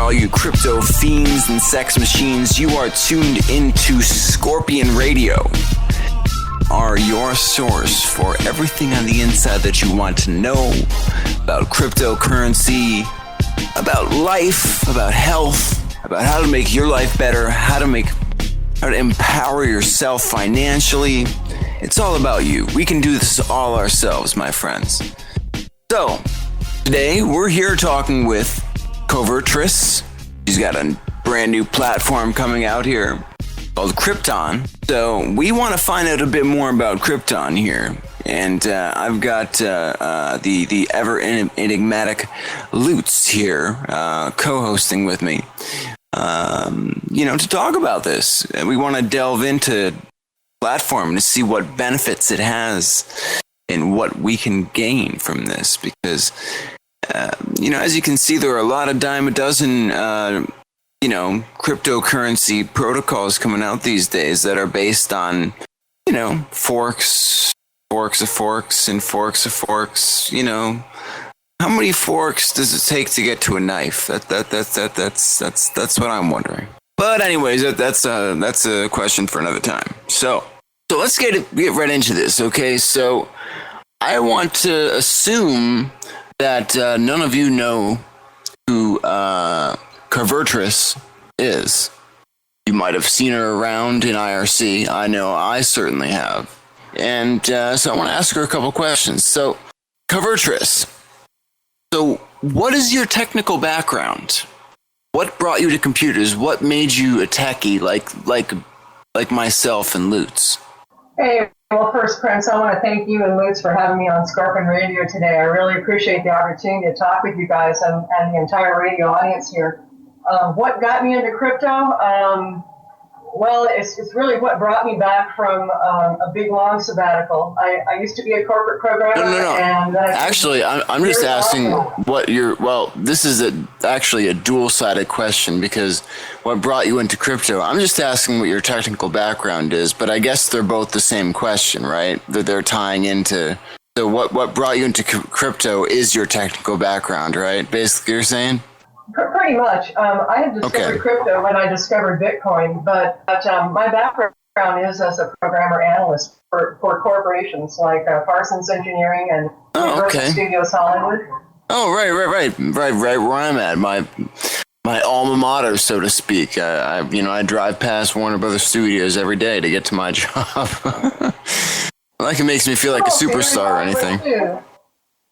all you crypto fiends and sex machines. You are tuned into Scorpion Radio, your source for everything on the inside that you want to know about cryptocurrency, about life, about health, about how to make your life better, how to empower yourself financially. It's all about you. We can do this all ourselves, my friends. So, today we're here talking with Covertress. She's got a brand new platform coming out here called Krypton. So we want to find out a bit more about Krypton here. And I've got the ever enigmatic LooTz here co-hosting with me, to talk about this. We want to delve into the platform to see what benefits it has and what we can gain from this. Because, as you can see, there are a lot of dime a dozen cryptocurrency protocols coming out these days that are based on, forks of forks and forks of forks. How many forks does it take to get to a knife? That's what I'm wondering. But anyways, that's a question for another time. So let's get right into this, okay? So I want to assume that none of you know who Covertress is. You might have seen her around in IRC. I know I certainly have. And so I want to ask her a couple questions. So, Covertress, so what is your technical background? What brought you to computers? What made you a techie like myself and LooTz? Hey, well, first, Prince, I want to thank you and LooTz for having me on Scorpion Radio today. I really appreciate the opportunity to talk with you guys and the entire radio audience here. What got me into crypto? Well, it's really what brought me back from a big, long sabbatical. I used to be a corporate programmer. No. And actually, I'm just asking this is actually a dual-sided question, because what brought you into crypto? I'm just asking what your technical background is, but I guess they're both the same question, right? That they're tying into. So what brought you into crypto is your technical background, right? Basically, you're saying? Pretty much. I had discovered crypto when I discovered Bitcoin, but my background is as a programmer analyst for corporations like Parsons Engineering and Universal Studios Hollywood. Oh, right where I'm at, my alma mater, so to speak. I drive past Warner Brothers Studios every day to get to my job. Like it makes me feel like a superstar or anything. Yeah,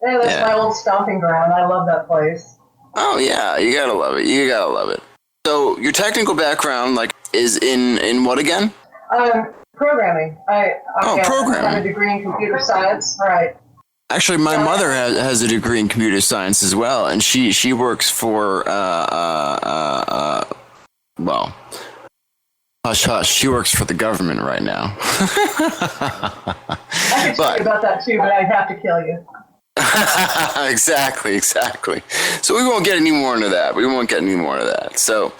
that's my old stomping ground. I love that place. Oh yeah, you gotta love it. So your technical background, is in what again? Programming. Programming. I have a degree in computer science. Right. Actually, my mother has a degree in computer science as well, and she works for hush hush. She works for the government right now. I could tell you about that too, but I'd have to kill you. Exactly. So we won't get any more into that. So,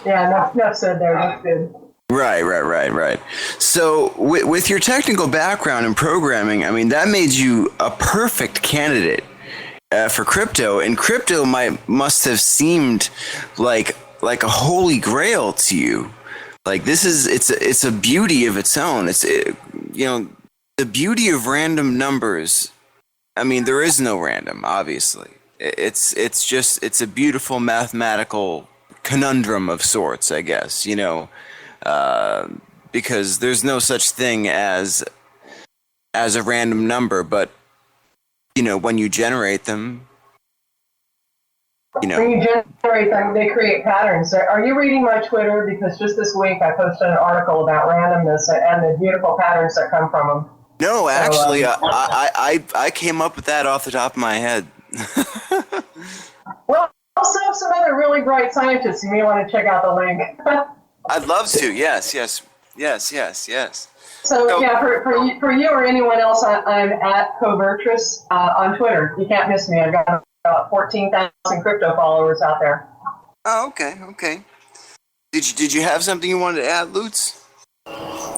enough said there. That's good. Right. So with your technical background in programming, I mean, that made you a perfect candidate for crypto, and crypto must have seemed like a holy grail to you. Like it's a beauty of its own. The beauty of random numbers. I mean, there is no random, obviously. It's a beautiful mathematical conundrum of sorts, I guess, because there's no such thing as a random number, but, when you generate them, When you generate them, they create patterns. Are you reading my Twitter? Because just this week I posted an article about randomness and the beautiful patterns that come from them. No, actually, I came up with that off the top of my head. Well, I also have some other really bright scientists. You may want to check out the link. I'd love to. Yes. So yeah, for you or anyone else, I'm at Covertress on Twitter. You can't miss me. I've got about 14,000 crypto followers out there. Oh, okay. Did you have something you wanted to add, LooTz?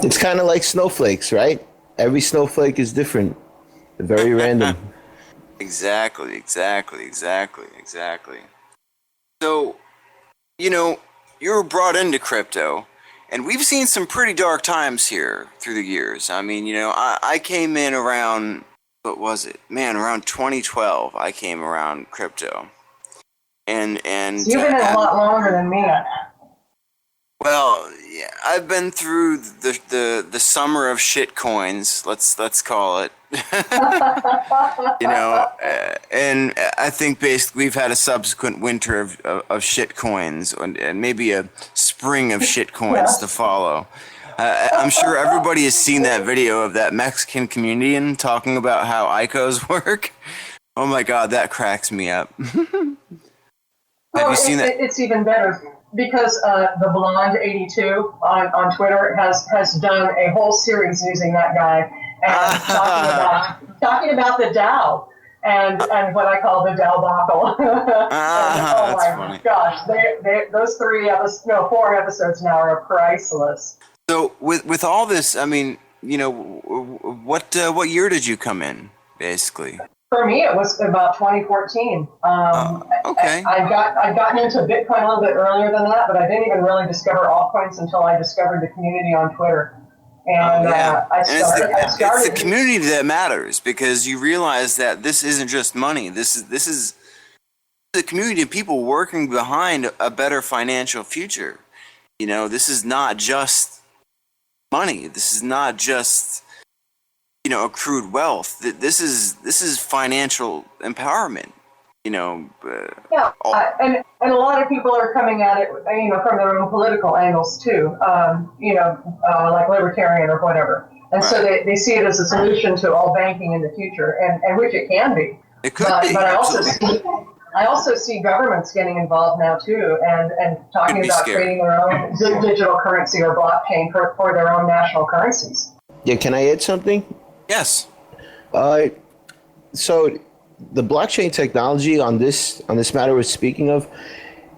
It's kind of like snowflakes, right? Every snowflake is different. Very random. Exactly. So you know, you were brought into crypto, and we've seen some pretty dark times here through the years. I mean, you know, I came in around, what was it? Man, around 2012, I came around crypto. And So you've been in a lot longer than me. well, yeah, I've been through the summer of shit coins. Let's call it. You know, and I think basically we've had a subsequent winter of shit coins and maybe a spring of shit coins to follow. I'm sure everybody has seen that video of that Mexican comedian talking about how ICOs work. Oh my God, that cracks me up. Have you seen that? It's even better because the Blonde 82 on Twitter has done a whole series using that guy and talking about the Dow and what I call the Dow debacle. Oh my funny. gosh, those 4 episodes now are priceless. So with all this, I mean, you know, what year did you come in, basically? For me, it was about 2014. Okay. I'd gotten into Bitcoin a little bit earlier than that, but I didn't even really discover altcoins until I discovered the community on Twitter. And I started. It's the community that matters, because you realize that this isn't just money. This is the community of people working behind a better financial future. You know, this is not just money. This is not just, you know, accrued wealth. This is financial empowerment. You know. And a lot of people are coming at it, you know, from their own political angles too. You know, like libertarian or whatever. And so they see it as a solution to all banking in the future, and which it can be. It could be. But I also see governments getting involved now too, and talking about creating their own digital currency or blockchain for their own national currencies. Yeah, can I add something? Yes. So the blockchain technology on this matter we're speaking of,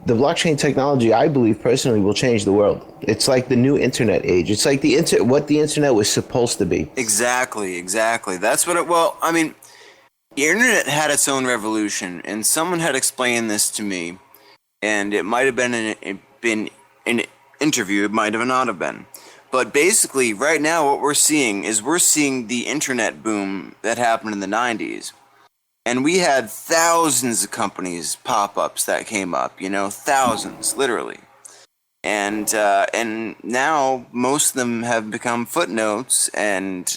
the blockchain technology, I believe personally, will change the world. It's like the new internet age. It's like what the internet was supposed to be. Exactly. That's what well, I mean, the internet had its own revolution, and someone had explained this to me, and it might have been an interview, it might have not have been. But basically, right now, what we're seeing the internet boom that happened in the 90s. And we had thousands of companies, pop-ups that came up, you know, thousands, literally. And now most of them have become footnotes and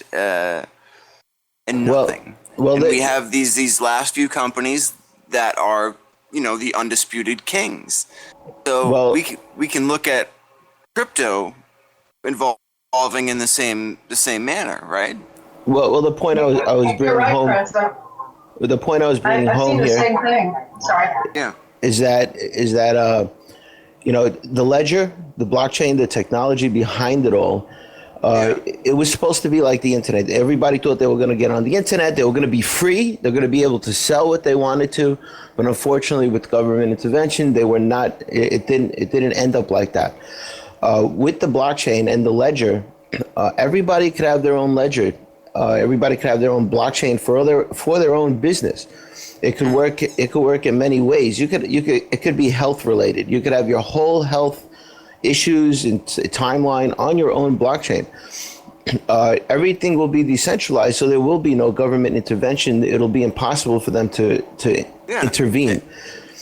nothing. Well, we have these last few companies that are, you know, the undisputed kings. So we can look at crypto evolving in the same manner, right? Well, the point I was bringing home. The point I was bringing home here. I've seen the same thing. Sorry. Yeah. Is that you know, the ledger, the blockchain, the technology behind it all. It was supposed to be like the internet. Everybody thought they were going to get on the internet. They were going to be free. They're going to be able to sell what they wanted to. But unfortunately, with government intervention, they were not. It didn't end up like that. With the blockchain and the ledger, everybody could have their own ledger. Everybody could have their own blockchain for their own business. It could work. It could work in many ways. It could be health related. You could have your whole health issues and timeline on your own blockchain. Everything will be decentralized, so there will be no government intervention. It'll be impossible for them to intervene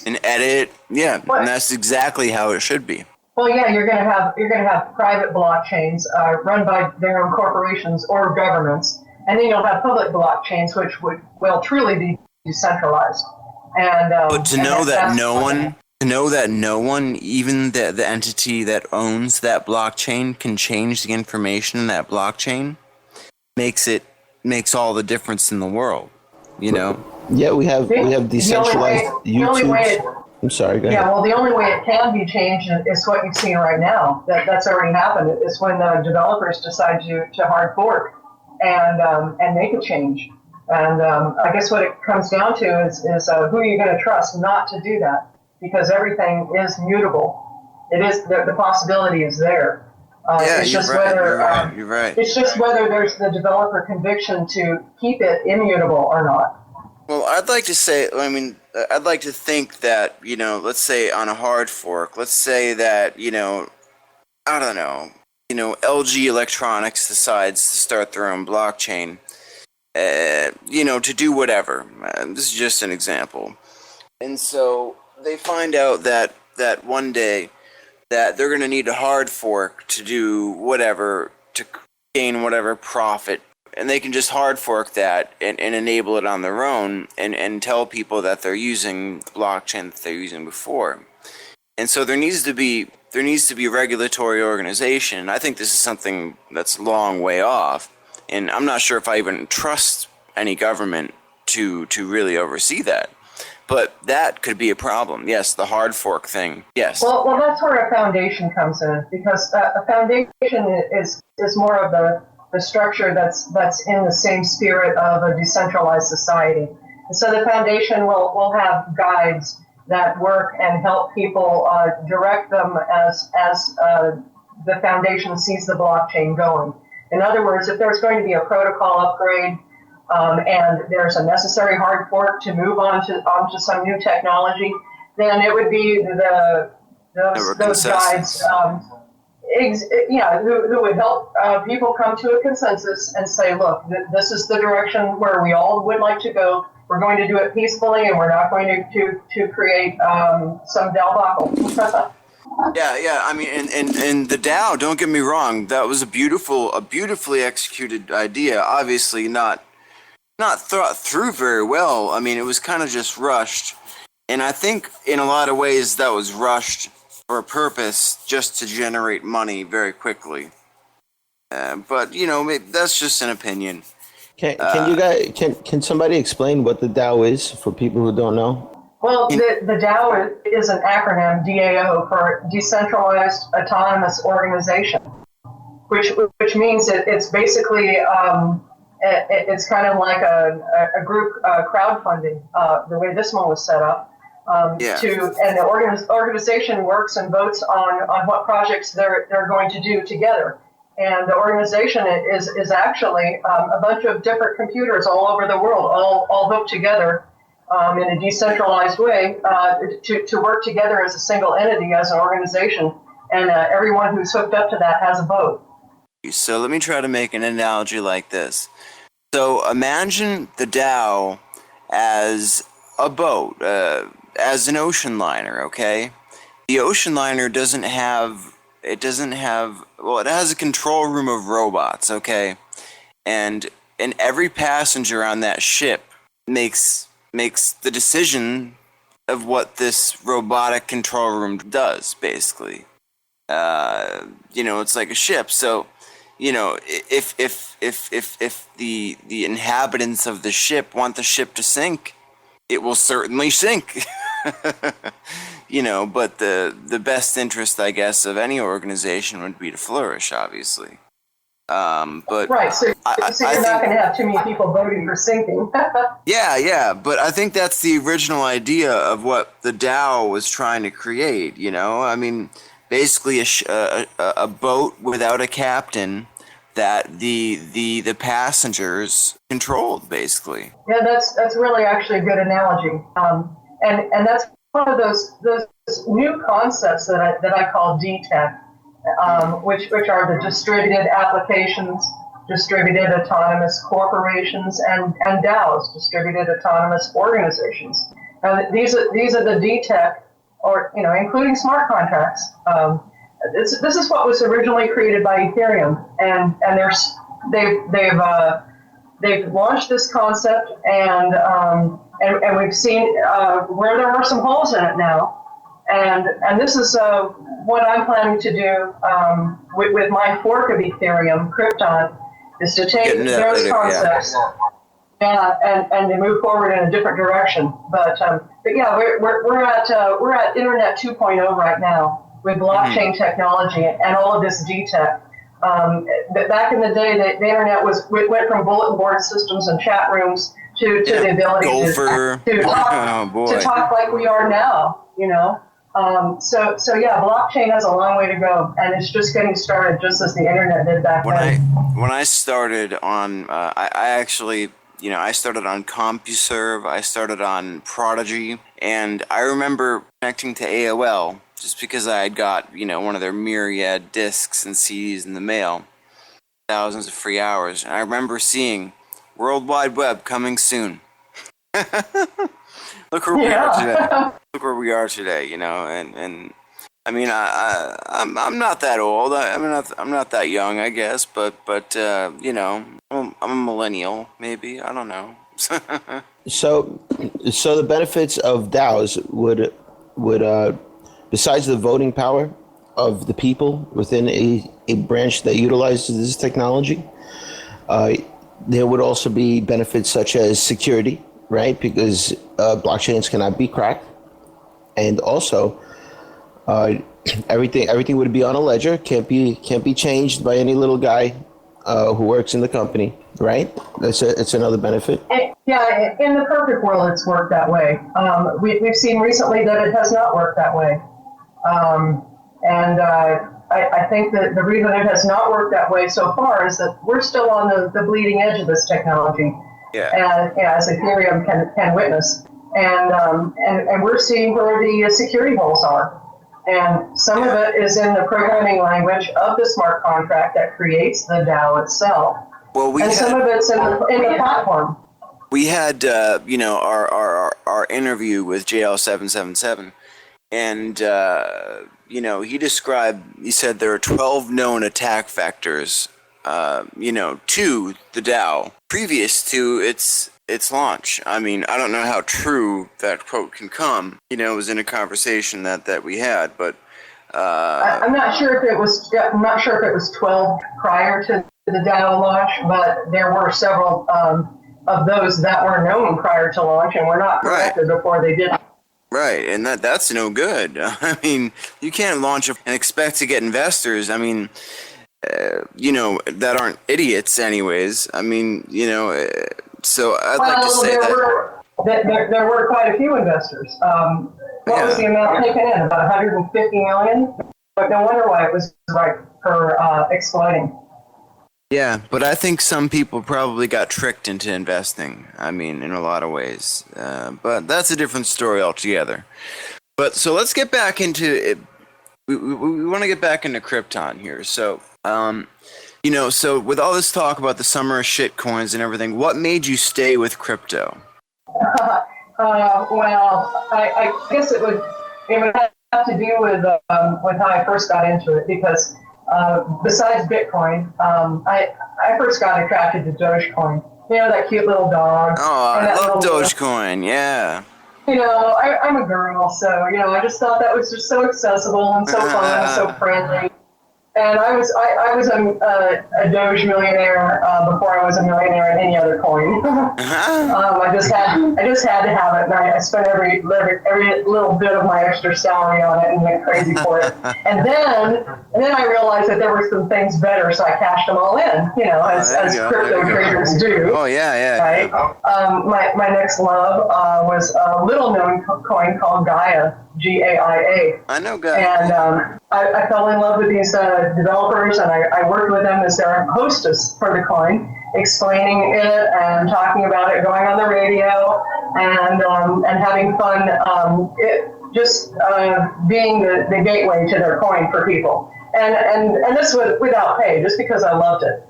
and edit. Yeah, and that's exactly how it should be. Well, yeah, you're going to have private blockchains run by their own corporations or governments, and then you'll have public blockchains, which will truly be decentralized. And but to know that no one, even the entity that owns that blockchain, can change the information in that blockchain, makes all the difference in the world. You know. Yeah, we have decentralized YouTube. I'm sorry, go ahead. Yeah, well, the only way it can be changed is what you've seen right now. That's already happened. It's when the developers decide to hard fork and make a change. And I guess what it comes down to is who are you going to trust not to do that? Because everything is mutable. It is the possibility is there. It's just whether you're right. It's just whether there's the developer conviction to keep it immutable or not. Well, I'd like to say, I'd like to think that, let's say on a hard fork, let's say that, I don't know, LG Electronics decides to start their own blockchain, to do whatever. This is just an example. And so they find out that one day that they're going to need a hard fork to do whatever, to gain whatever profit. And they can just hard fork that and enable it on their own and tell people that they're using the blockchain that they're using before. And so there needs to be regulatory organization. I think this is something that's a long way off. And I'm not sure if I even trust any government to really oversee that. But that could be a problem. Yes, the hard fork thing. Yes. Well, that's where a foundation comes in, because a foundation is more of the structure that's in the same spirit of a decentralized society. And so the foundation will have guides that work and help people direct them as the foundation sees the blockchain going. In other words, if there's going to be a protocol upgrade, and there's a necessary hard fork to move onto some new technology, then it would be those guides, who would help people come to a consensus and say, look, this is the direction where we all would like to go. We're going to do it peacefully, and we're not going to create some debacle. Yeah. I mean, and the DAO. Don't get me wrong. That was a beautifully executed idea. Obviously, not thought through very well. I mean, it was kind of just rushed, and I think in a lot of ways that was rushed for a purpose, just to generate money very quickly. But maybe that's just an opinion. Can somebody explain what the DAO is for people who don't know? Well, the DAO is an acronym, DAO, for Decentralized Autonomous Organization, which means it's basically it's kind of like a group crowdfunding, the way this one was set up. And the organization works and votes on what projects they're going to do together. And the organization is actually a bunch of different computers all over the world, all hooked together in a decentralized way to work together as a single entity, as an organization. And everyone who's hooked up to that has a vote. So let me try to make an analogy like this. So imagine the DAO as a boat, as an ocean liner, okay? The ocean liner it has a control room of robots, okay? And every passenger on that ship makes the decision of what this robotic control room does, basically. It's like a ship, so if the inhabitants of the ship want the ship to sink, it will certainly sink. But the best interest, I guess, of any organization would be to flourish, obviously. But right, so you're not going to have too many people voting for sinking. Yeah, but I think that's the original idea of what the DAO was trying to create. I mean, basically a boat without a captain that the passengers controlled, basically. Yeah, that's really actually a good analogy, and that's one of those new concepts that I call DTEC, which are the distributed applications, distributed autonomous corporations, and DAOs, distributed autonomous organizations. These are the DTEC, or including smart contracts. This is what was originally created by Ethereum, and they've launched this concept, and we've seen where there are some holes in it now, and this is what I'm planning to do with my fork of Ethereum, Krypton, is to take those concepts, and to move forward in a different direction. But yeah, we're at Internet 2.0 right now, with blockchain technology and all of this DTEC. Back in the day, the internet went from bulletin board systems and chat rooms to the ability to talk like we are now. So yeah, blockchain has a long way to go, and it's just getting started, just as the internet did back then. When I started on, I actually I started on CompuServe, I started on Prodigy, and I remember connecting to AOL just because I had got, one of their myriad discs and CDs in the mail, thousands of free hours, and I remember seeing World Wide Web coming soon. Look where we are today. Look where we are today, and I mean, I'm not that old. I'm not that young, I guess. But I'm a millennial, maybe. I don't know. So the benefits of DAOs would besides the voting power of the people within a branch that utilizes this technology, there would also be benefits such as security, right? Because blockchains cannot be cracked, and also. Everything would be on a ledger. Can't be changed by any little guy who works in the company, right? It's another benefit. Yeah, in the perfect world, it's worked that way. We've seen recently that it has not worked that way, and I think that the reason it has not worked that way so far is that we're still on the bleeding edge of this technology, and as Ethereum can witness, and we're seeing where the security holes are. And some of it is in the programming language of the smart contract that creates the DAO itself. Well, some of it's in the platform. We had, our interview with JL777, and, he said there are 12 known attack vectors, to the DAO previous to its launch. I mean, I don't know how true that quote can come. It was in a conversation that we had, but I'm not sure if it was 12 prior to the DAO launch, but there were several of those that were known prior to launch and were not corrected before they did. Right, and that's no good. I mean, you can't launch and expect to get investors. I mean, that aren't idiots, anyways. I mean, So I'd like to say there were quite a few investors. What was the amount taken in? About 150 million? But no wonder why it was right for exploiting. Yeah, but I think some people probably got tricked into investing. I mean, in a lot of ways. But that's a different story altogether. But so let's get back into it. We want to get back into Krypton here. So, so with all this talk about the summer of shit coins and everything, what made you stay with crypto? Well, I guess it would have to do with how I first got into it, because besides Bitcoin, I first got attracted to Dogecoin. That cute little dog. Oh, I love Dogecoin, yeah. I'm a girl, so, I just thought that was just so accessible and so fun and so friendly. And I was a Doge millionaire before I was a millionaire in any other coin. I just had to have it, and I spent every little bit of my extra salary on it and went crazy for it. And then I realized that there were some things better, so I cashed them all in. As crypto traders do. Oh yeah. Right. My next love was a little known coin called Gaia. Gaia. I know Gaia. And I fell in love with these developers, and I worked with them as their hostess for the coin, explaining it and talking about it, going on the radio, and having fun. Being the gateway to their coin for people, and this was without pay, just because I loved it.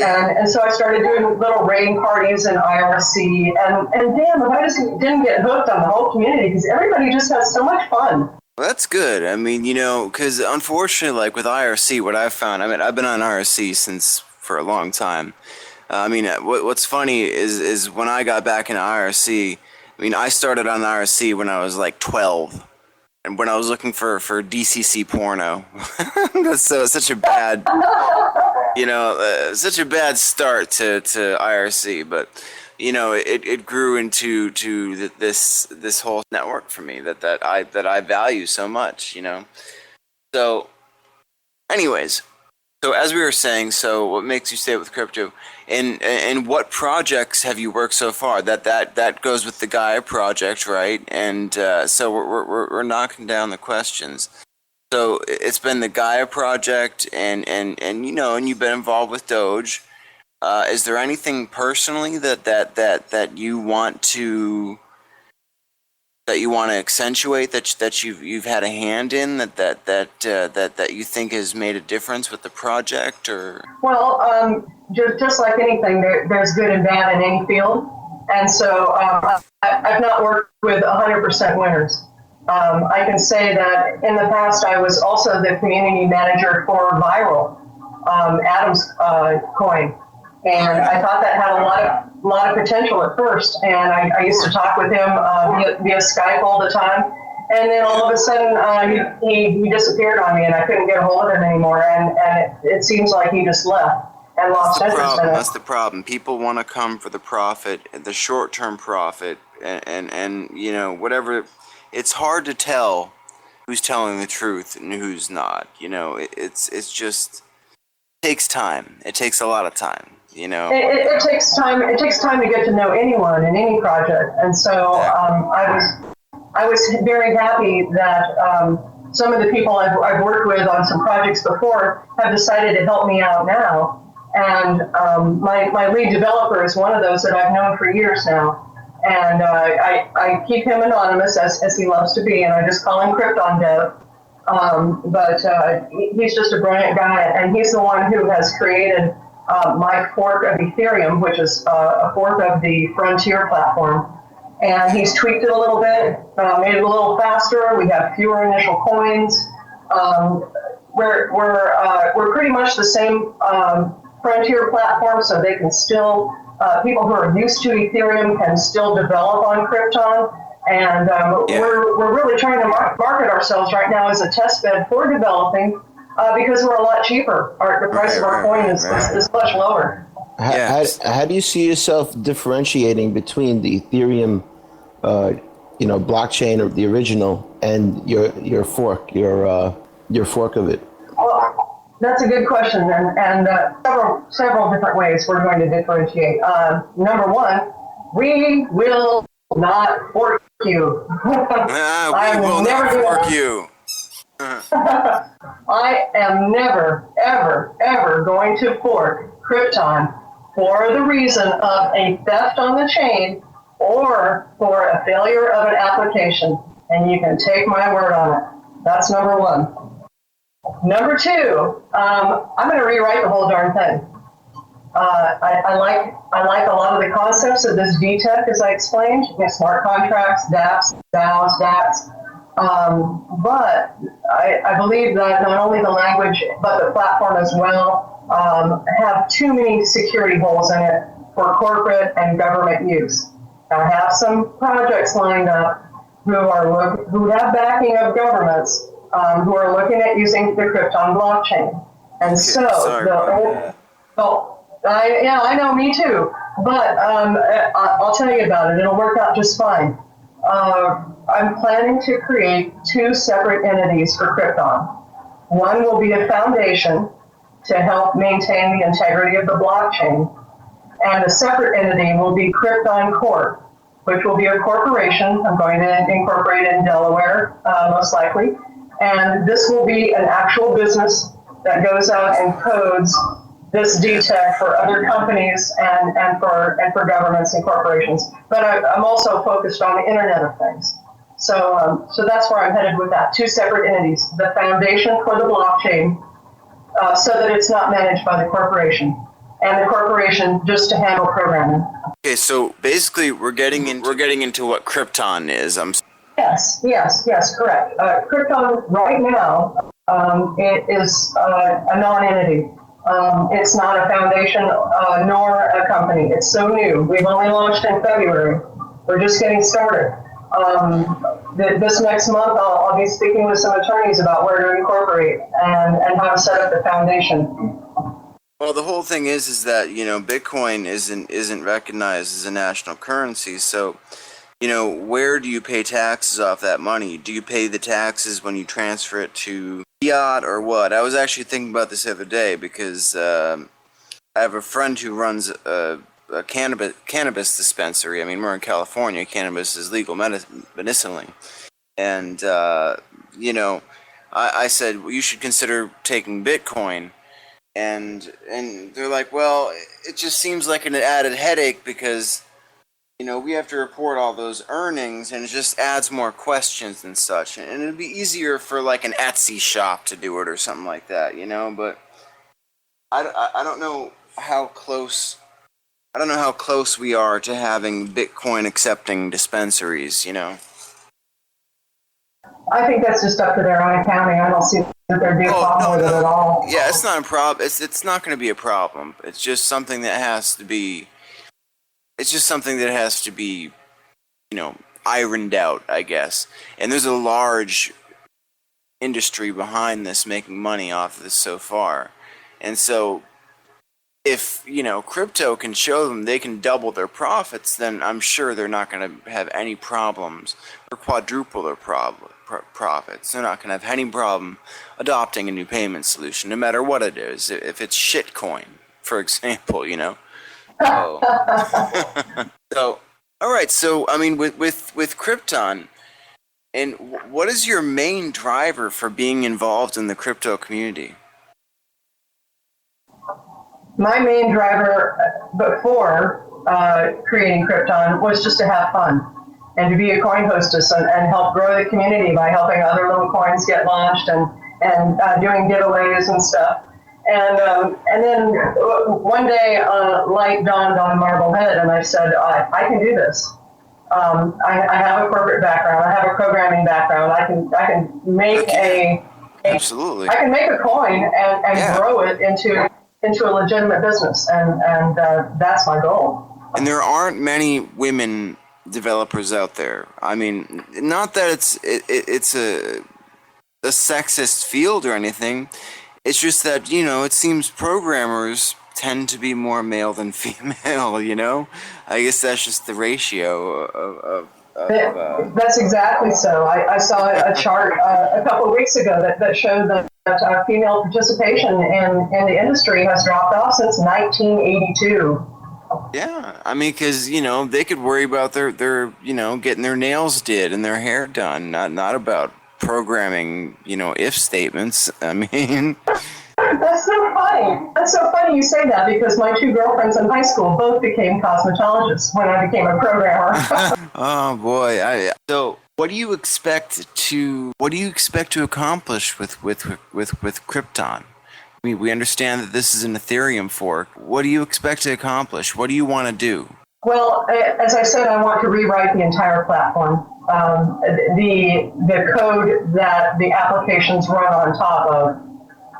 And so I started doing little raiding parties in IRC, and damn, if I just didn't get hooked on the whole community, because everybody just has so much fun. Well, that's good. I mean, because unfortunately, like with IRC, what I've found, I've been on IRC for a long time. What's funny is when I got back into IRC, I started on IRC when I was like 12. And when I was looking for DCC porno, that's such a bad, such a bad start to IRC. But it grew into this whole network for me that I value so much. So, anyways, so as we were saying, so what makes you stay with crypto, and what projects have you worked so far? That goes with the Gaia project, right? And so we're knocking down the questions. So it's been the Gaia project, and you've been involved with Doge. Is there anything personally that you want to accentuate that you've had a hand in that you think has made a difference with the project? Or Well, just like anything, there's good and bad in any field. And so I've not worked with 100% winners. I can say that in the past, I was also the community manager for Viral, Adam's coin. And I thought that had a lot of potential at first. And I used to talk with him via Skype all the time. And then all of a sudden, he disappeared on me, and I couldn't get a hold of him anymore. And it seems like he just left and lost interest in it. That's the problem. People want to come for the profit, the short-term profit, and whatever. It's hard to tell who's telling the truth and who's not. It's just it takes time. It takes a lot of time. It takes time. It takes time to get to know anyone in any project, and so I was very happy that some of the people I've worked with on some projects before have decided to help me out now. And my lead developer is one of those that I've known for years now. And I keep him anonymous as he loves to be, and I just call him Krypton Dev. But he's just a brilliant guy, and he's the one who has created my fork of Ethereum, which is a fork of the Frontier platform. And he's tweaked it a little bit, made it a little faster. We have fewer initial coins. We're pretty much the same Frontier platform, so they can still, people who are used to Ethereum can still develop on Krypton. And we're really trying to market ourselves right now as a test bed for developing because we're a lot cheaper. The price of our coin is much lower. How do you see yourself differentiating between the Ethereum, blockchain of the original and your fork, your fork of it? Well, that's a good question, and several different ways we're going to differentiate. Number one, we will not fork you. We will not fork you. I am never, ever, ever going to fork Krypton for the reason of a theft on the chain or for a failure of an application. And you can take my word on it. That's number one. Number two, I'm going to rewrite the whole darn thing. I like a lot of the concepts of this VTech, as I explained, smart contracts, dApps, DAOs, DApps. But I believe that not only the language, but the platform as well, have too many security holes in it for corporate and government use. I have some projects lined up who have backing of governments who are looking at using the Krypton blockchain. And so, I know, me too. But I'll tell you about it. It'll work out just fine. I'm planning to create two separate entities for Krypton. One will be a foundation to help maintain the integrity of the blockchain, and a separate entity will be Krypton Corp, which will be a corporation. I'm going to incorporate it in Delaware, most likely, and this will be an actual business that goes out and codes this DTech for other companies and for governments and corporations. But I'm also focused on the Internet of Things. So that's where I'm headed with that. Two separate entities, the foundation for the blockchain, so that it's not managed by the corporation, and the corporation just to handle programming. Okay, so basically we're getting into what Krypton is. Yes, correct. Krypton right now, it is a non-entity. It's not a foundation nor a company. It's so new. We've only launched in February. We're just getting started. This next month, I'll be speaking with some attorneys about where to incorporate and how to set up the foundation. Well, the whole thing is that Bitcoin isn't recognized as a national currency. So, where do you pay taxes off that money? Do you pay the taxes when you transfer it to fiat or what? I was actually thinking about this the other day because I have a friend who runs a cannabis dispensary. I mean, we're in California. Cannabis is legal medicinally. And, I said, well, you should consider taking Bitcoin and they're like, well, it just seems like an added headache because we have to report all those earnings, and it just adds more questions and such. And it'd be easier for like an Etsy shop to do it or something like that, But I don't know how close. I don't know how close we are to having Bitcoin accepting dispensaries, I think that's just up to their own accounting. I don't see that there'd be a problem with it at all. Yeah, it's not a problem. It's not going to be a problem. It's just something that has to be. It's just something that has to be, ironed out, I guess. And there's a large industry behind this making money off of this so far. And so if, crypto can show them they can double their profits, then I'm sure they're not going to have any problems or quadruple their profits. They're not going to have any problem adopting a new payment solution, no matter what it is. If it's shitcoin, for example, So, all right. So, I mean, with Krypton, and what is your main driver for being involved in the crypto community? My main driver before creating Krypton was just to have fun and to be a coin hostess and help grow the community by helping other little coins get launched and doing giveaways and stuff. And then one day, light dawned on Marblehead, and I said, I can do this. I have a corporate background. I have a programming background. I can make absolutely. I can make a coin and grow it into a legitimate business, and that's my goal. And there aren't many women developers out there. I mean, not that it's a sexist field or anything. It's just that, it seems programmers tend to be more male than female, I guess that's just the ratio of that's exactly so. I saw a chart a couple of weeks ago that showed that female participation in the industry has dropped off since 1982. Yeah, I mean, because, they could worry about their getting their nails did and their hair done, not about programming, if statements. I mean, that's so funny. That's so funny you say that, because my two girlfriends in high school both became cosmetologists when I became a programmer. Oh boy! So, what do you expect to accomplish with Krypton? I mean, we understand that this is an Ethereum fork. What do you expect to accomplish? What do you want to do? Well, as I said, I want to rewrite the entire platform. The code that the applications run on top of.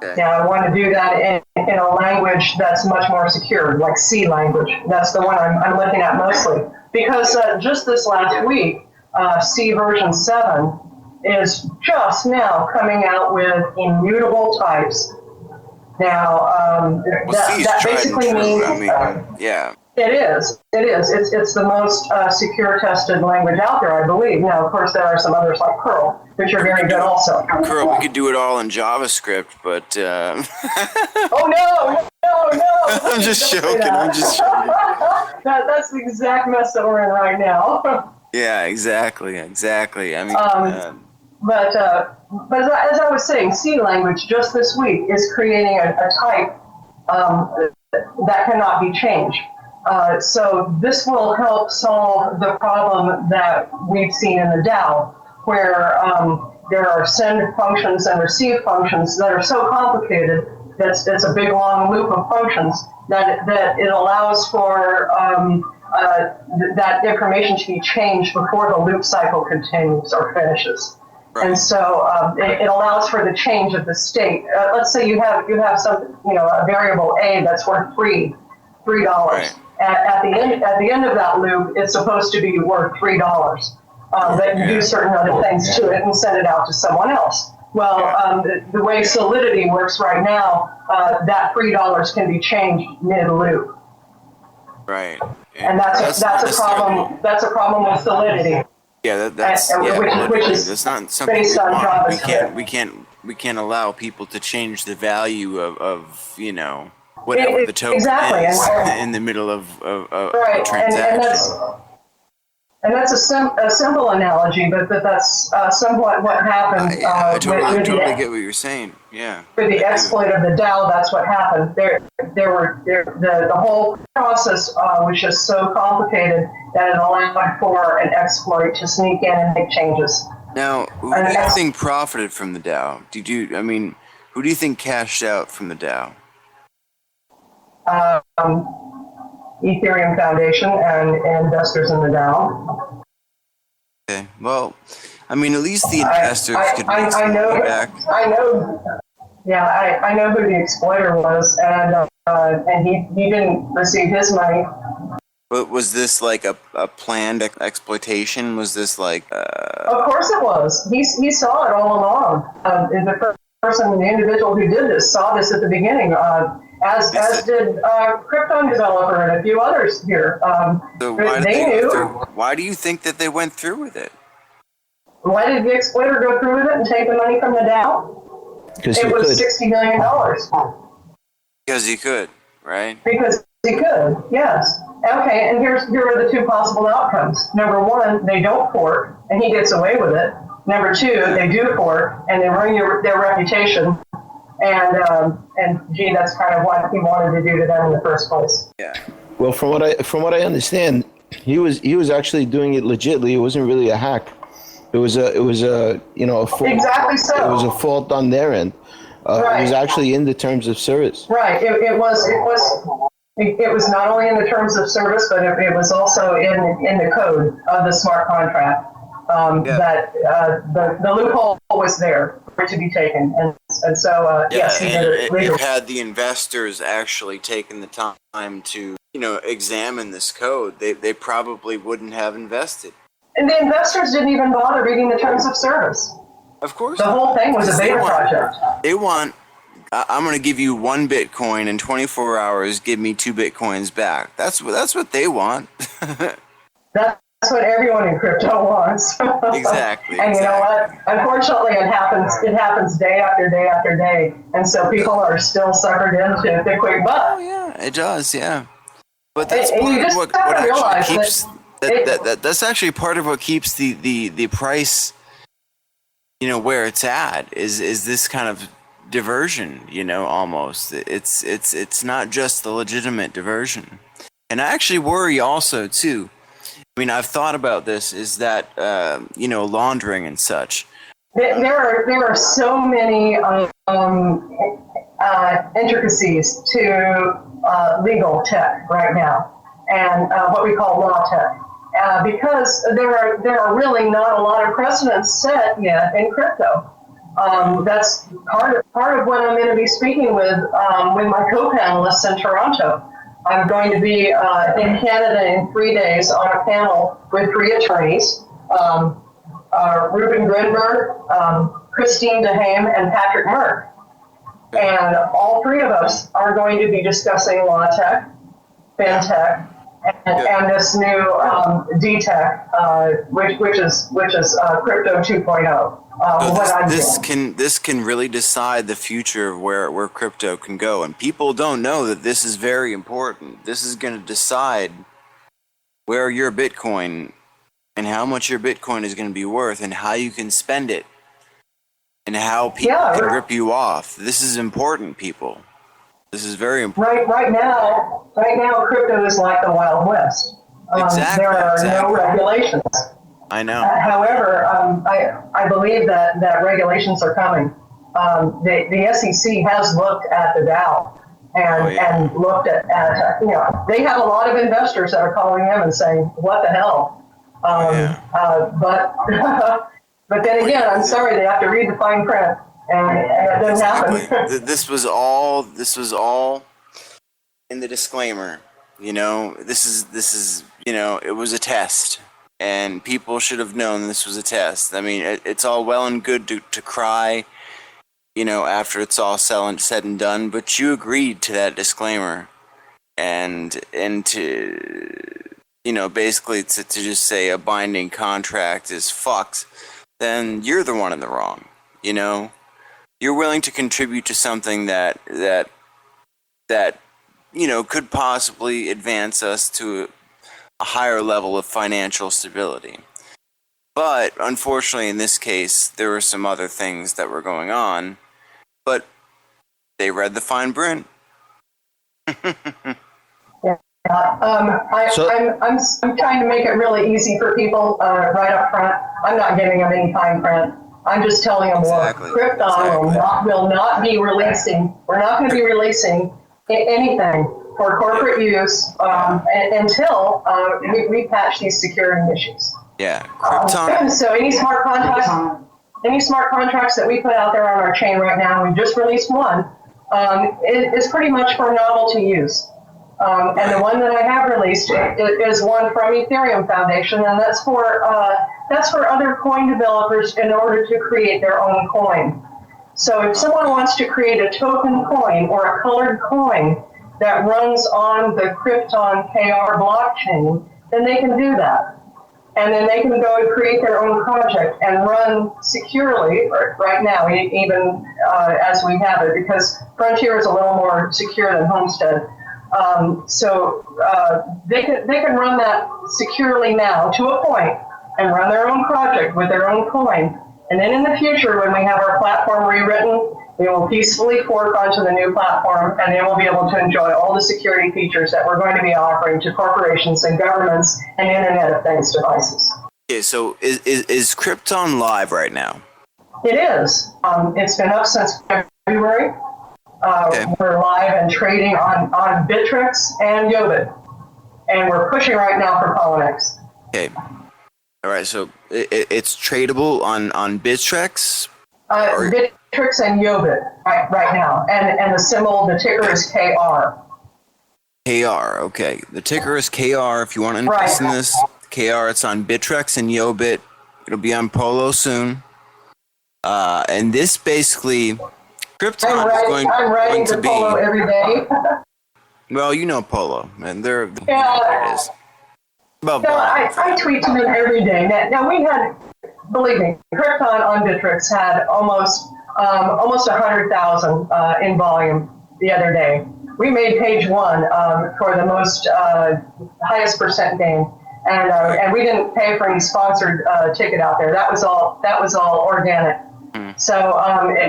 Okay. Now, I want to do that in a language that's much more secure, like C language. That's the one I'm looking at mostly. Because just this last week, C version 7 is just now coming out with immutable types. Now, that basically means... yeah. It is. It's the most secure tested language out there, I believe. Now, of course, there are some others like Perl, which are very good also. Perl, we could do it all in JavaScript, but... Oh, no! I'm just joking. That's the exact mess that we're in right now. Yeah, exactly. I mean... But as I was saying, C language just this week is creating a type that cannot be changed. So this will help solve the problem that we've seen in the DAO, where there are send functions and receive functions that are so complicated that it's a big long loop of functions that it allows for that information to be changed before the loop cycle continues or finishes. Right. And so it allows for the change of the state. Let's say you have some a variable A that's worth $3. Right. At the end of that loop, it's supposed to be worth $3. That you do certain other things to it and send it out to someone else. Well, the way Solidity works right now, that $3 can be changed mid-loop. Right. And that's a problem. That's a problem with Solidity. Yeah, which is not something based on JavaScript. We can't allow people to change the value of whatever the token exactly. is in the middle of a transaction. And that's a simple analogy, but that's somewhat what happened. I totally get what you're saying. Yeah. With the exploit of the Dow, that's what happened. The whole process was just so complicated that it allowed for an exploit to sneak in and make changes. Now, who do you think profited from the Dow? Who do you think cashed out from the Dow? Ethereum Foundation and investors in the Dow. Okay, well, at least the investors could make some money back. I know who the exploiter was, and he didn't receive his money. But was this like a planned exploitation? Was this like? Of course it was. He saw it all along. The individual who did this saw this at the beginning. As did Krypton developer and a few others here. So why do you think that they went through with it? Why did the exploiter go through with it and take the money from the Dow? Because it was $60 million. Because he could, right? Because he could, yes. Okay, and here are the two possible outcomes. Number one, they don't fork, and he gets away with it. Number two, they do fork, and they ruin their reputation. And gee, that's kind of what he wanted to do to them in the first place. Yeah. Well, from what I understand, he was actually doing it legitly. It wasn't really a hack. It was a fault. Exactly so. It was a fault on their end. Right. It was actually in the terms of service. Right. It was not only in the terms of service, but it was also in the code of the smart contract. That the loophole was there for it to be taken, and so yes, he did it legally. Had the investors actually taken the time to examine this code, they probably wouldn't have invested. And the investors didn't even bother reading the terms of service. Of course, the whole thing was a beta project. They want. I'm going to give you 1 Bitcoin in 24 hours. Give me 2 Bitcoins back. That's what they want. That's what everyone in crypto wants. Exactly. And you know what? Unfortunately, it happens day after day after day, and so people are still suckered into the quick buck. Oh yeah, it does. Yeah, but that's part of what actually keeps that's actually part of what keeps the price, where it's at is this kind of diversion. Almost it's not just the legitimate diversion, and I actually worry also too. I've thought about this, is that, laundering and such. There are so many intricacies to legal tech right now, and what we call law tech, because there are really not a lot of precedents set yet in crypto. That's part of what I'm going to be speaking with my co-panelists in Toronto. I'm going to be in Canada in 3 days on a panel with 3 attorneys, Ruben Grinberg, Christine DeHame, and Patrick Merck. And all 3 of us are going to be discussing law tech, fintech, and this new D-tech, which is crypto 2.0. This can really decide the future of where crypto can go, and people don't know that this is very important. This is going to decide where your Bitcoin and how much your Bitcoin is going to be worth, and how you can spend it, and how people can rip you off. This is important, people. This is very important. Right now, crypto is like the Wild West. Exactly. There are no regulations. I know. However, I believe that regulations are coming. The SEC has looked at the Dow and looked at they have a lot of investors that are calling them and saying, what the hell? But then again, I'm sorry, they have to read the fine print, and it doesn't happen. This was all in the disclaimer. This is it was a test. And people should have known this was a test. It's all well and good to cry, after it's all said and done. But you agreed to that disclaimer, and to, basically to just say a binding contract is fucked. Then you're the one in the wrong. You're willing to contribute to something that could possibly advance us to a higher level of financial stability. But unfortunately, in this case, there were some other things that were going on, but they read the fine print. I'm trying to make it really easy for people right up front. I'm not giving them any fine print. I'm just telling them, Exactly. look, Krypton will not be releasing. We're not going to be releasing anything for corporate use until we patch these security issues. Yeah, Krypton. So any smart contracts that we put out there on our chain right now, we just released one, is pretty much for novelty use. And the one that I have released is one from Ethereum Foundation, and that's for other coin developers in order to create their own coin. So if someone wants to create a token coin or a colored coin that runs on the Krypton KR blockchain, then they can do that. And then they can go and create their own project and run securely right now, even as we have it, because Frontier is a little more secure than Homestead. So they can run that securely now to a point and run their own project with their own coin. And then in the future, when we have our platform rewritten, they will peacefully fork onto the new platform, and they will be able to enjoy all the security features that we're going to be offering to corporations and governments and Internet of Things devices. Okay, so is Krypton live right now? It is. It's been up since February. Okay. We're live and trading on Bittrex and Yobit, and we're pushing right now for Poloniex. Okay. All right, so it's tradable on Bittrex? Bittrex and Yobit right now, and the ticker is KR. KR, okay. The ticker is KR. If you want to invest in this, KR, it's on Bittrex and Yobit. It'll be on Polo soon. And this basically, Krypton is going to be. Polo every day. Well, you know Polo, and they're. Yeah. It is. I tweet to them every day. Now we had, believe me, Krypton on Bittrex had almost 100,000 in volume the other day. We made page one for the most highest percent gain, and we didn't pay for any sponsored ticket out there. That was all organic. So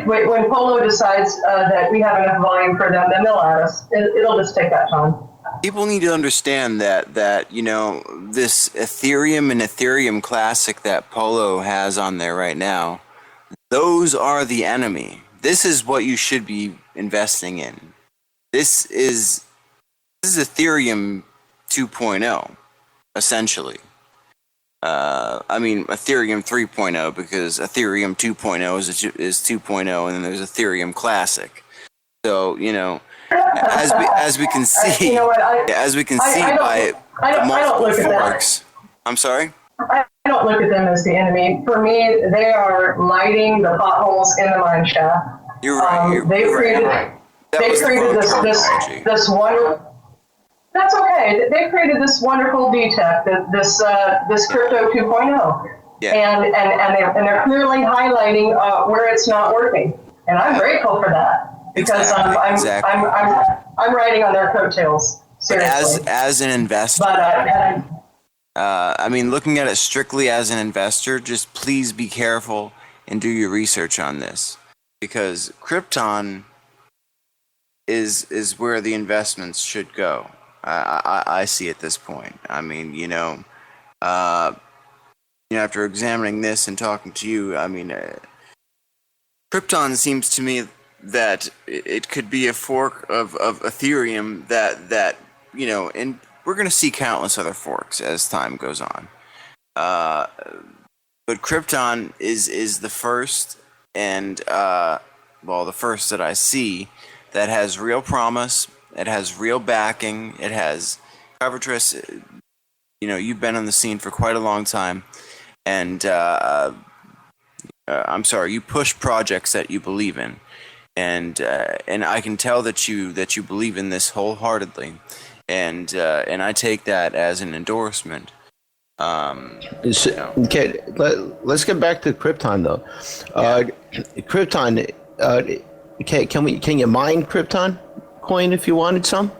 when Polo decides that we have enough volume for them, then they'll add us. It'll just take that time. People need to understand that this Ethereum and Ethereum Classic that Polo has on there right now, those are the enemy. This is what you should be investing in. This is Ethereum 2.0, essentially. I mean Ethereum 3.0, because Ethereum 2.0 is 2.0, and then there's Ethereum Classic. So as we can see, by the multiple forks. I'm sorry? I don't look at them as the enemy. For me, they are lighting the potholes in the mine shaft. You're right. They created this wonderful. That's okay. They created this wonderful DTEC, this crypto 2.0, and they're clearly highlighting where it's not working, and I'm grateful for that. Because I'm riding on their coattails. Seriously. But as an investor, I mean, looking at it strictly as an investor, just please be careful and do your research on this, because Krypton is where the investments should go. I see at this point. I mean, after examining this and talking to you, I mean, Krypton seems to me that it could be a fork of Ethereum that and we're going to see countless other forks as time goes on. But Krypton is the first, and the first that I see that has real promise. It has real backing. It has coverage. You've been on the scene for quite a long time, and I'm sorry, you push projects that you believe in. And I can tell that you believe in this wholeheartedly, and I take that as an endorsement. Okay, let's get back to Krypton though. Krypton, can you mine Krypton coin if you wanted some?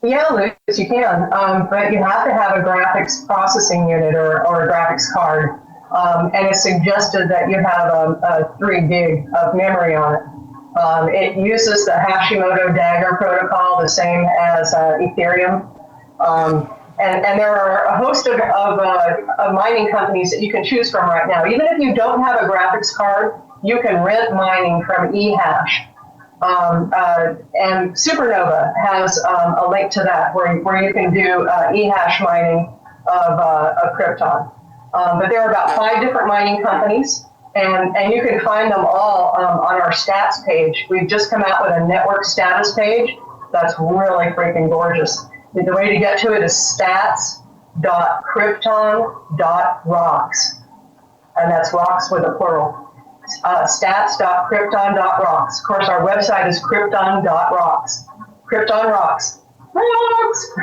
Yeah, Lucas, you can, but you have to have a graphics processing unit or a graphics card, and it's suggested that you have a 3 gig of memory on it. It uses the Hashimoto Dagger protocol, the same as Ethereum. And there are a host of mining companies that you can choose from right now. Even if you don't have a graphics card, you can rent mining from eHash. And Supernova has a link to that where you can do eHash mining of Krypton. But there are about 5 different mining companies, and you can find them all on our stats page. We've just come out with a network status page that's really freaking gorgeous. The way to get to it is stats.krypton.rocks, and that's rocks with a plural. Stats.krypton.rocks. Of course, our website is krypton.rocks. Krypton Rocks. Rocks!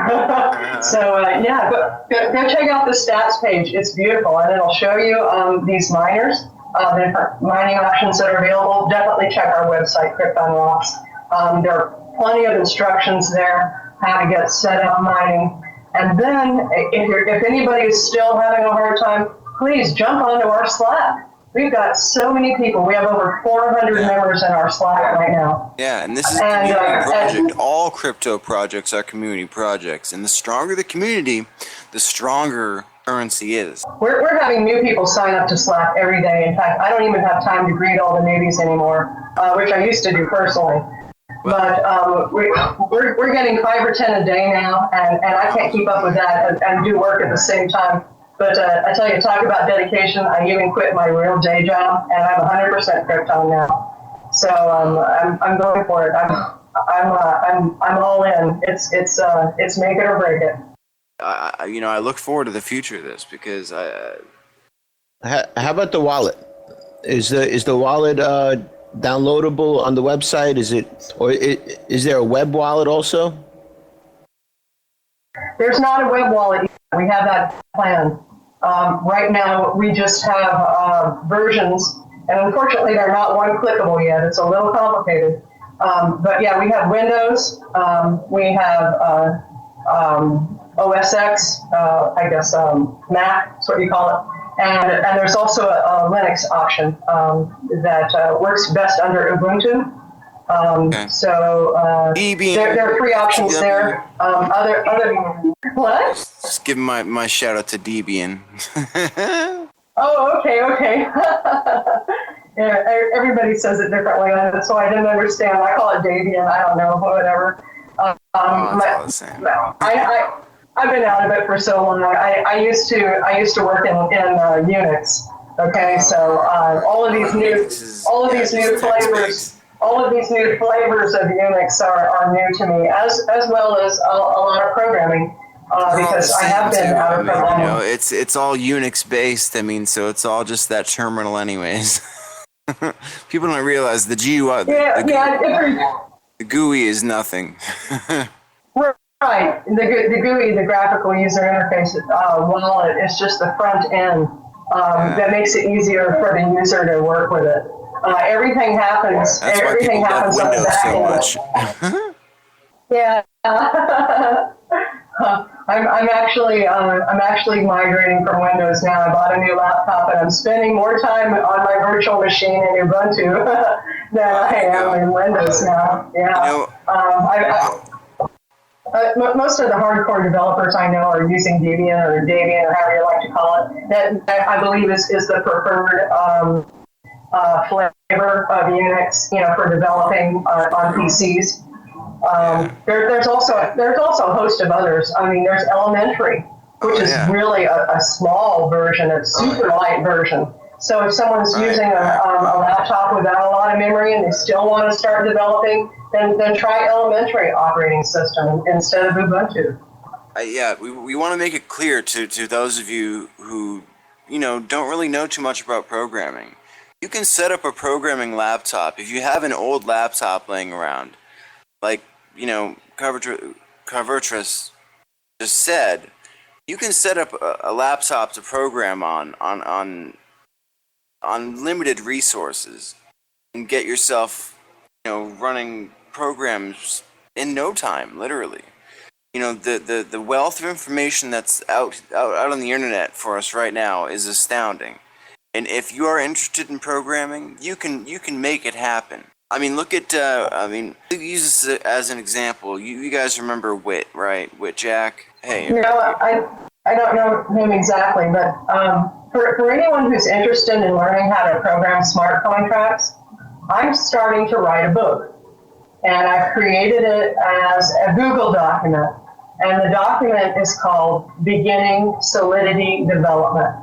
So, yeah, go check out the stats page. It's beautiful, and it'll show you these miners, the different mining options that are available. Definitely check our website, Krypton Rocks. There are plenty of instructions there how to get set up mining. And then, if anybody is still having a hard time, please jump onto our Slack. We've got so many people. We have over 400 members in our Slack right now. Yeah, and this is a community project. All crypto projects are community projects. And the stronger the community, the stronger currency is. We're having new people sign up to Slack every day. In fact, I don't even have time to greet all the newbies anymore, which I used to do personally. But we're getting 5 or 10 a day now, and I can't keep up with that and do work at the same time. But I tell you, talk about dedication. I even quit my real day job, and I'm 100% Krypton now. So I'm going for it. I'm all in. It's make it or break it. I look forward to the future of this because How about the wallet? Is the wallet downloadable on the website? Is there a web wallet also? There's not a web wallet yet. We have that planned. Right now, we just have versions, and unfortunately, they're not one-clickable yet. It's a little complicated. But yeah, we have Windows. We have OS X, I guess Mac, that's what you call it. And there's also a Linux option that works best under Ubuntu. Okay. So there are 3 options there. Other what? Just give my shout out to Debian. Oh, okay. Yeah, everybody says it differently, so I didn't understand. I call it Debian. I don't know, whatever. It's all the same. I've been out of it for so long. I used to work in Unix. Okay, so all of these new flavors of Unix are new to me, as well as a lot of programming. Because I have been out of it long. It's all Unix based. I mean, so it's all just that terminal, anyways. People don't realize the GUI. The GUI is nothing. Right. The GUI, the graphical user interface wallet, is just the front end that makes it easier for the user to work with it. Everything happens. That's everything why happens people love Windows so much. Yeah. I'm actually migrating from Windows now. I bought a new laptop, and I'm spending more time on my virtual machine in Ubuntu than I am in Windows now. Yeah. Most of the hardcore developers I know are using Debian or however you like to call it. That I believe is the preferred flavor of Unix, for developing on PCs. There's also a host of others. I mean, there's Elementary, which is really a small version, a super light version. So if someone's using a laptop without a lot of memory and they still want to start developing, then try Elementary operating system instead of Ubuntu. We want to make it clear to those of you who don't really know too much about programming. You can set up a programming laptop if you have an old laptop laying around, like Carvertris just said. You can set up a laptop to program on limited resources and get yourself running programs in no time, literally. the wealth of information that's out on the internet for us right now is astounding. And if you are interested in programming, you can make it happen. I mean, look at use this as an example. You guys remember Wit, right? Wit Jack. Hey. I don't know him exactly, but for anyone who's interested in learning how to program smart contracts, I'm starting to write a book, and I've created it as a Google document, and the document is called Beginning Solidity Development.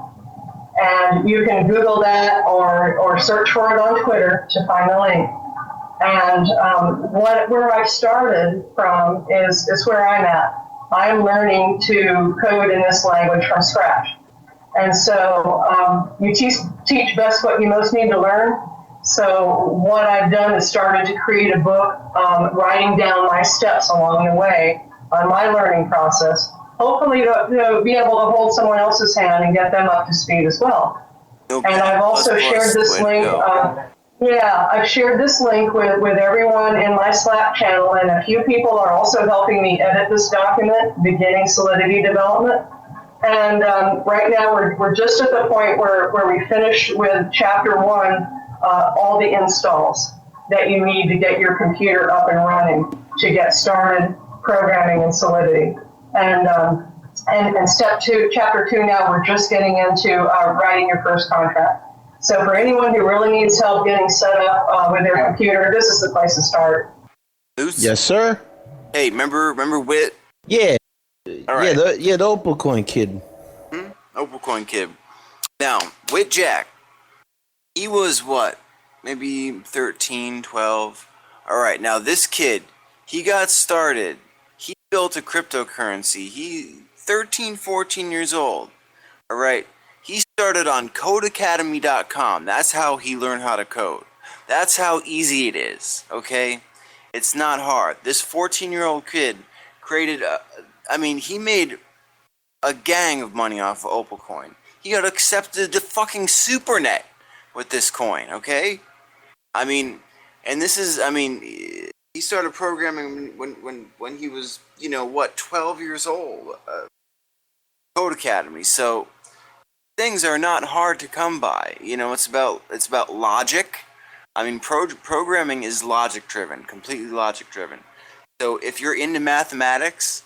And you can Google that or search for it on Twitter to find the link. And where I started from is where I'm at. I'm learning to code in this language from scratch. And so you teach best what you most need to learn. So what I've done is started to create a book, writing down my steps along the way on my learning process, hopefully to be able to hold someone else's hand and get them up to speed as well. Okay. And I've also shared this link. I've shared this link with everyone in my Slack channel, and a few people are also helping me edit this document, Beginning Solidity Development. And right now we're just at the point where we finish with chapter 1, all the installs that you need to get your computer up and running to get started programming in Solidity. And step 2, chapter 2 now, we're just getting into writing your first contract. So for anyone who really needs help getting set up with their computer, this is the place to start. LooTz? Yes, sir. Hey, remember Wit? Yeah. All right. The Opal Coin kid. Opal Coin kid. Now, Wit Jack, he was what? Maybe 13, 12. All right, now this kid, he got started. He built a cryptocurrency. He 13, 14 years old. All right. He started on codeacademy.com. That's how he learned how to code. That's how easy it is, okay? It's not hard. This 14-year-old kid created he made a gang of money off of Opal Coin. He got accepted to fucking SuperNet with this coin, okay? He started programming when he was, 12 years old. Code Academy. So things are not hard to come by. It's about logic. Programming is logic driven, completely logic driven. So if you're into mathematics,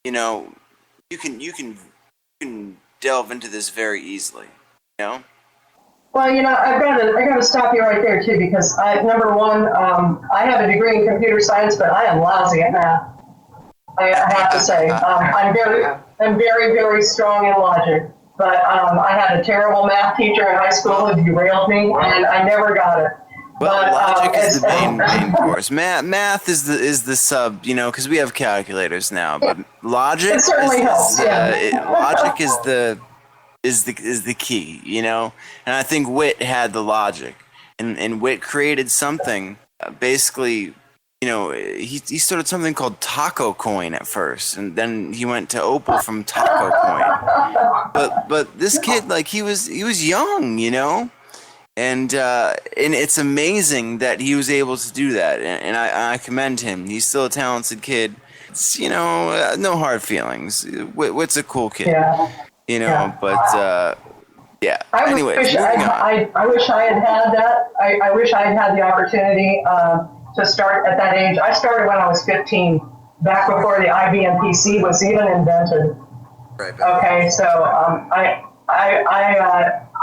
you can delve into this very easily. Well, I've got to stop you right there too, because number one, I have a degree in computer science, but I am lousy at math. I have to say, I'm very, very strong in logic. But I had a terrible math teacher in high school who derailed me, and I never got it. Well, logic is the main course. Math is the sub, because we have calculators now. But logic it certainly helps. Logic is the key, And I think Wit had the logic, and Wit created something. Basically, he started something called Taco Coin at first, and then he went to Opal from Taco Coin. But this kid, he was young, and it's amazing that he was able to do that, and I commend him. He's still a talented kid. It's, no hard feelings. Wit's a cool kid, But yeah. Anyways, I wish I had that. I wish I had the opportunity to start at that age. I started when I was 15, back before the IBM PC was even invented. Right. Okay, so I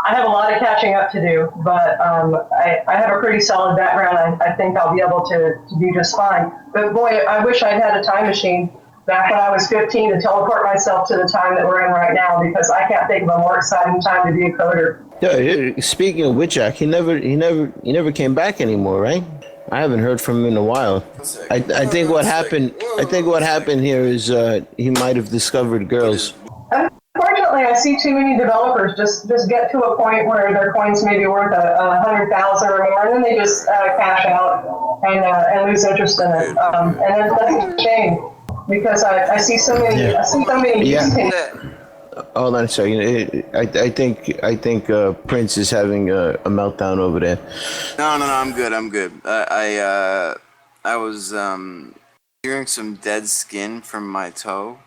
have a lot of catching up to do, but I have a pretty solid background. I think I'll be able to do just fine. But boy, I wish I'd had a time machine back when I was 15 to teleport myself to the time that we're in right now, because I can't think of a more exciting time to be a coder. Yeah, speaking of which, Jack, he never came back anymore, right? I haven't heard from him in a while. I think what happened here is he might have discovered girls. Unfortunately, I see too many developers just get to a point where their coins may be worth $100,000 or more, and then they just cash out and lose interest in it. And that's a shame, because I see so many use cases. Hold on a second. I think Prince is having a meltdown over there. No, I'm good. I was Hearing some dead skin from my toe.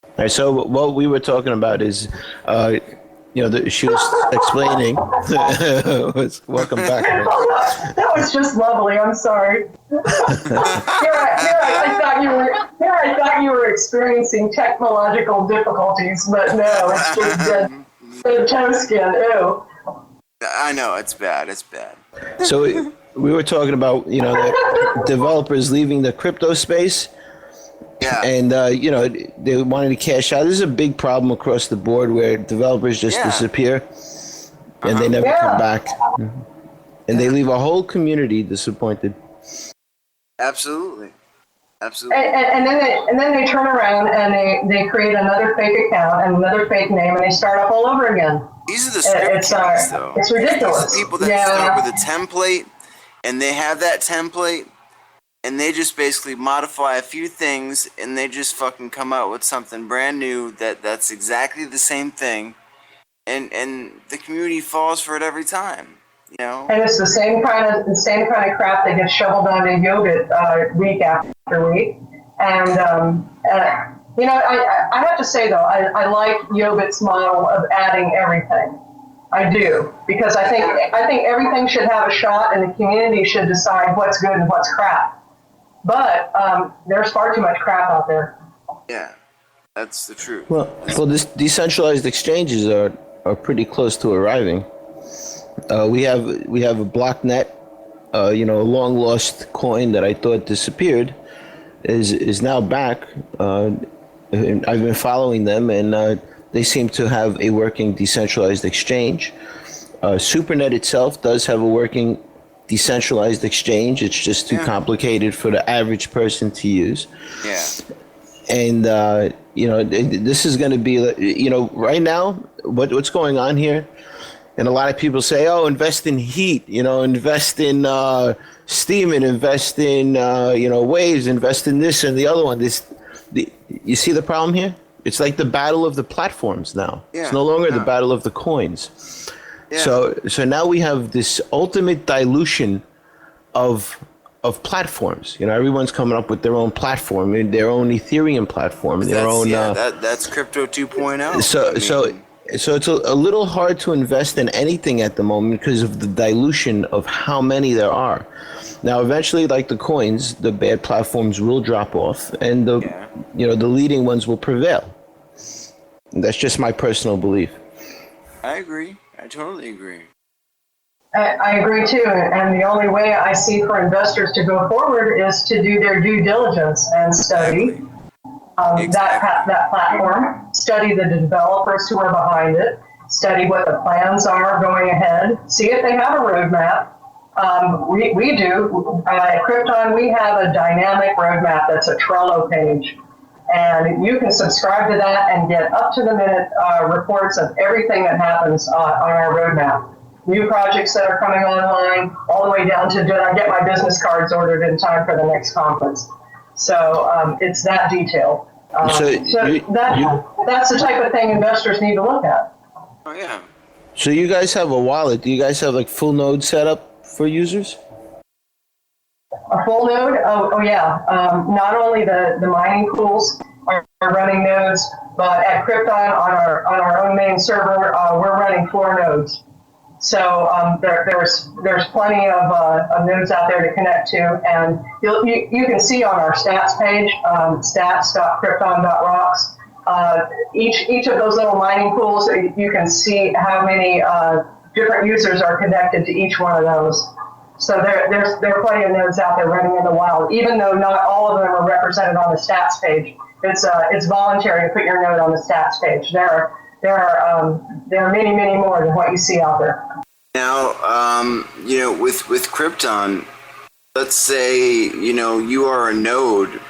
All right, so what we were talking about is, she was explaining. Welcome back. That was just lovely. I'm sorry. I thought you were experiencing technological difficulties, but no, it's just dead toe skin. Ew. I know, it's bad. It's bad. So we were talking about, the developers leaving the crypto space. Yeah. And, they wanted to cash out. This is a big problem across the board where developers just disappear and they never come back. And they leave a whole community disappointed. Absolutely. And then they turn around and they create another fake account and another fake name and they start up all over again. These are the script kings, though. It's ridiculous. These are people that start with a template, and they have that template, and they just basically modify a few things, and they just fucking come out with something brand new that's exactly the same thing, and the community falls for it every time. And it's the same kind of crap that gets shoveled onto Yogurt week after week. And I have to say though, I like Yogurt's model of adding everything. I do, because I think everything should have a shot, and the community should decide what's good and what's crap. But there's far too much crap out there. Yeah, that's the truth. Well, this decentralized exchanges are pretty close to arriving. We have a blocknet, a long lost coin that I thought disappeared, is now back. I've been following them, and they seem to have a working decentralized exchange. SuperNet itself does have a working decentralized exchange. It's just too complicated for the average person to use. Yeah. And this is going to be, right now, what's going on here. And a lot of people say, "Oh, invest in heat, invest in steam, and invest in waves, invest in this and the other one." You see the problem here? It's like the battle of the platforms now. Yeah. It's no longer the battle of the coins. Yeah. So now we have this ultimate dilution of platforms. Everyone's coming up with their own platform, their own Ethereum platform, their own. That's crypto 2.0. So it's a little hard to invest in anything at the moment because of the dilution of how many there are. Now, eventually, like the coins, the bad platforms will drop off, and the leading ones will prevail. And that's just my personal belief. I agree. I totally agree. I agree too, and the only way I see for investors to go forward is to do their due diligence and study. That platform, study the developers who are behind it, study what the plans are going ahead, see if they have a roadmap. We do. At Krypton, we have a dynamic roadmap that's a Trello page. And you can subscribe to that and get up-to-the-minute reports of everything that happens on our roadmap. New projects that are coming online, all the way down to, did I get my business cards ordered in time for the next conference? So it's that detailed. That's the type of thing investors need to look at. Oh, yeah. So you guys have a wallet. Do you guys have like full node setup for users? A full node? Oh yeah. Not only the mining pools are running nodes, but at Krypton on our own main server, we're running 4 nodes. So there's plenty of nodes out there to connect to, and you can see on our stats page, stats.krypton.rocks, each of those little mining pools, you can see how many different users are connected to each one of those. So there are plenty of nodes out there running in the wild, even though not all of them are represented on the stats page. It's voluntary to put your node on the stats page. There are many, many more than what you see out there. Now, with Krypton, let's say, you are a node,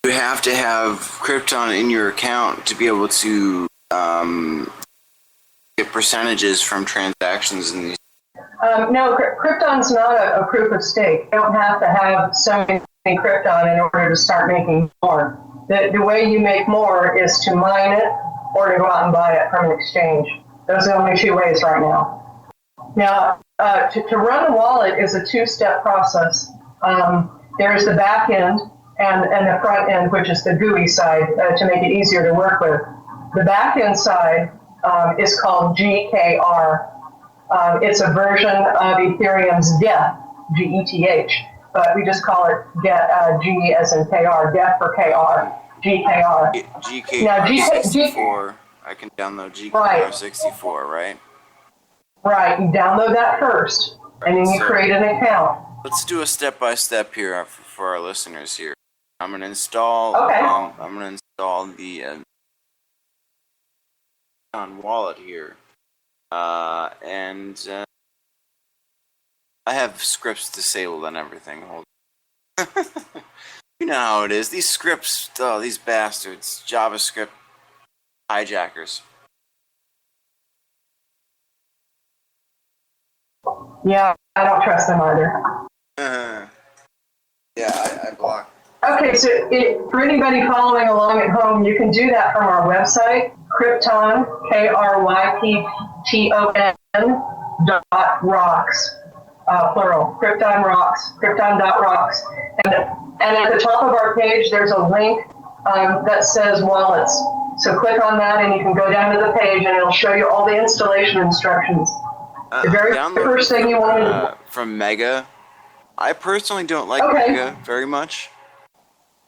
you have to have Krypton in your account to be able to get percentages from transactions in these. No, Krypton's not a proof of stake. You don't have to have so many Krypton in order to start making more. The way you make more is to mine it or to go out and buy it from an exchange. Those are the only 2 ways right now. Now, to run a wallet is a 2-step process. There's the back end, and the front end, which is the GUI side, to make it easier to work with. The back end side is called GKR. It's a version of Ethereum's Geth, Geth, but we just call it G as in KR, Geth for KR, GKR. GKR64, I can download GKR64, right? Right, you download that first, and then you create an account. Let's do a step-by-step here for our listeners here. I'm going to install, the wallet here. And I have scripts disabled and everything. Hold on. You know how it is. These scripts, these bastards, JavaScript hijackers. Yeah, I don't trust them either. Yeah, I block. Okay, so for anybody following along at home, you can do that from our website, Krypton, Krypton.rocks, plural, Krypton Rocks, Krypton.rocks. And at the top of our page, there's a link that says wallets. So click on that and you can go down to the page and it'll show you all the installation instructions. The very first thing you want to from Mega. I personally don't like Mega very much.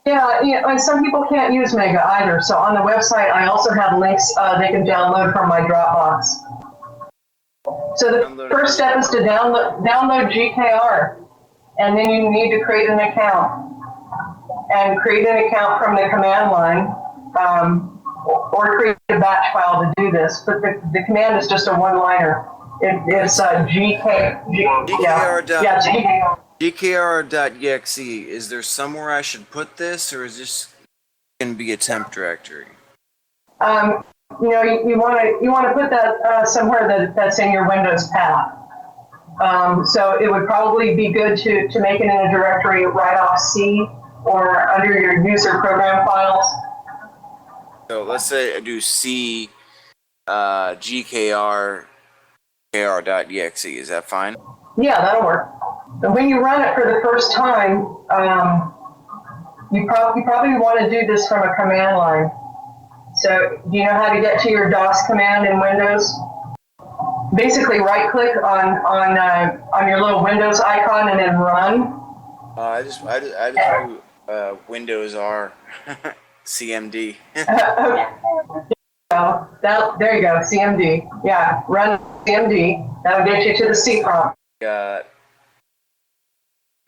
Yeah, and some people can't use Mega either. So on the website, I also have links they can download from my Dropbox. So the first step is to download GKR, and then you need to create an account. And create an account from the command line, or create a batch file to do this. But the command is just a one-liner. It's GKR.exe. Is there somewhere I should put this, or is this going to be a temp directory? You want to put that somewhere that's in your Windows path. So it would probably be good to make it in a directory right off C or under your user program files. So let's say I do C GKR.exe. Is that fine? Yeah, that'll work. And when you run it for the first time, you probably want to do this from a command line. So do you know how to get to your DOS command in Windows? Basically, right-click on your little Windows icon and then run. I just do Windows R CMD. Okay. There you go, CMD. Yeah, run CMD. That'll get you to the C prompt. Got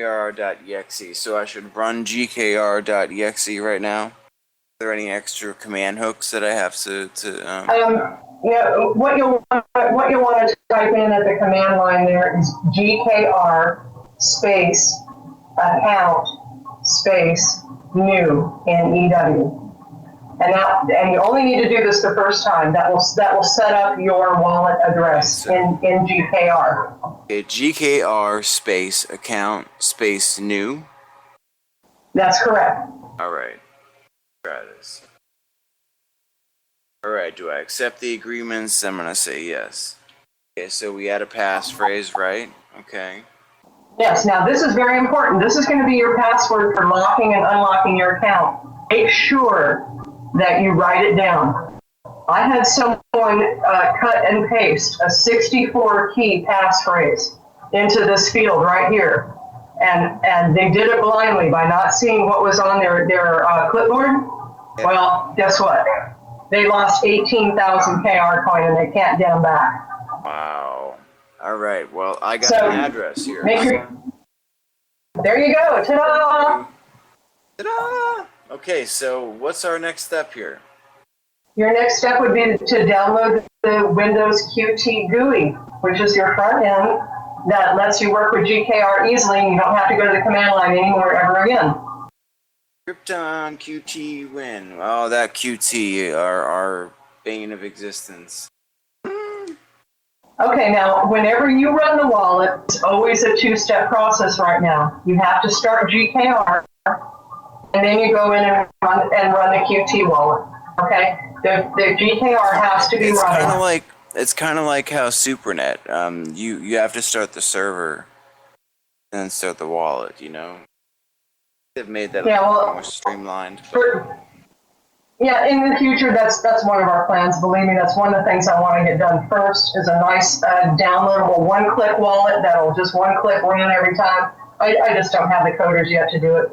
GKR.exe. So I should run GKR.exe right now. Are there any extra command hooks that I have to what you'll want to type in at the command line there is GKR space account space new NEW. And you only need to do this the first time. That will set up your wallet address in GKR. Okay, GKR space account space new. That's correct. All right. Try this. All right. Do I accept the agreements? I'm gonna say yes. Okay. So we add a passphrase, right? Okay. Yes. Now this is very important. This is going to be your password for locking and unlocking your account. Make sure that you write it down. I had someone cut and paste a 64-key passphrase into this field right here, and they did it blindly by not seeing what was on their clipboard. Well, guess what? They lost 18,000 KR coin and they can't get them back. Wow. All right. Well, I got an address here. There you go. Ta-da! Ta-da! Okay, so what's our next step here? Your next step would be to download the Windows Qt GUI, which is your front end that lets you work with GKR easily and you don't have to go to the command line anymore ever again. Krypton Qt win. Oh, that Qt, our bane of existence. Okay, now, whenever you run the wallet, it's always a two-step process right now. You have to start GKR, and then you go in and run the QT wallet. Okay, the GKR has to be running. It's kind of like how SuperNet. You have to start the server and then start the wallet. You know. They've made that more streamlined. Yeah, in the future, that's one of our plans. Believe me, that's one of the things I want to get done first is a nice downloadable one-click wallet that'll just one-click run every time. I just don't have the coders yet to do it.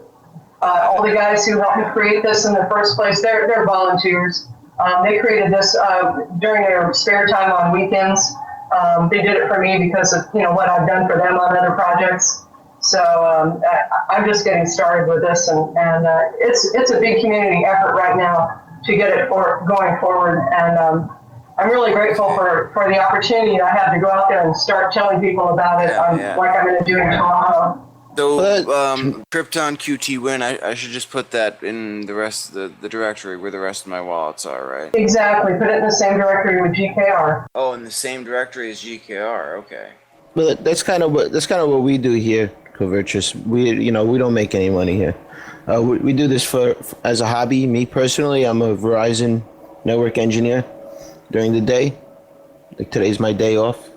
All the guys who helped me create this in the first place, they're volunteers. They created this during their spare time on weekends. They did it for me because of what I've done for them on other projects. So I'm just getting started with this, and it's a big community effort right now to get it going forward. And I'm really grateful for the opportunity I have to go out there and start telling people about it, like I'm going to do in Toronto. So Krypton QT Win, I should just put that in the rest of the directory where the rest of my wallets are, right? Exactly. Put it in the same directory with GKR. Oh, in the same directory as GKR. Okay. Well, that's kind of what we do here, Covertress. We don't make any money here. We do this as a hobby. Me personally, I'm a Verizon network engineer during the day. Like today's my day off.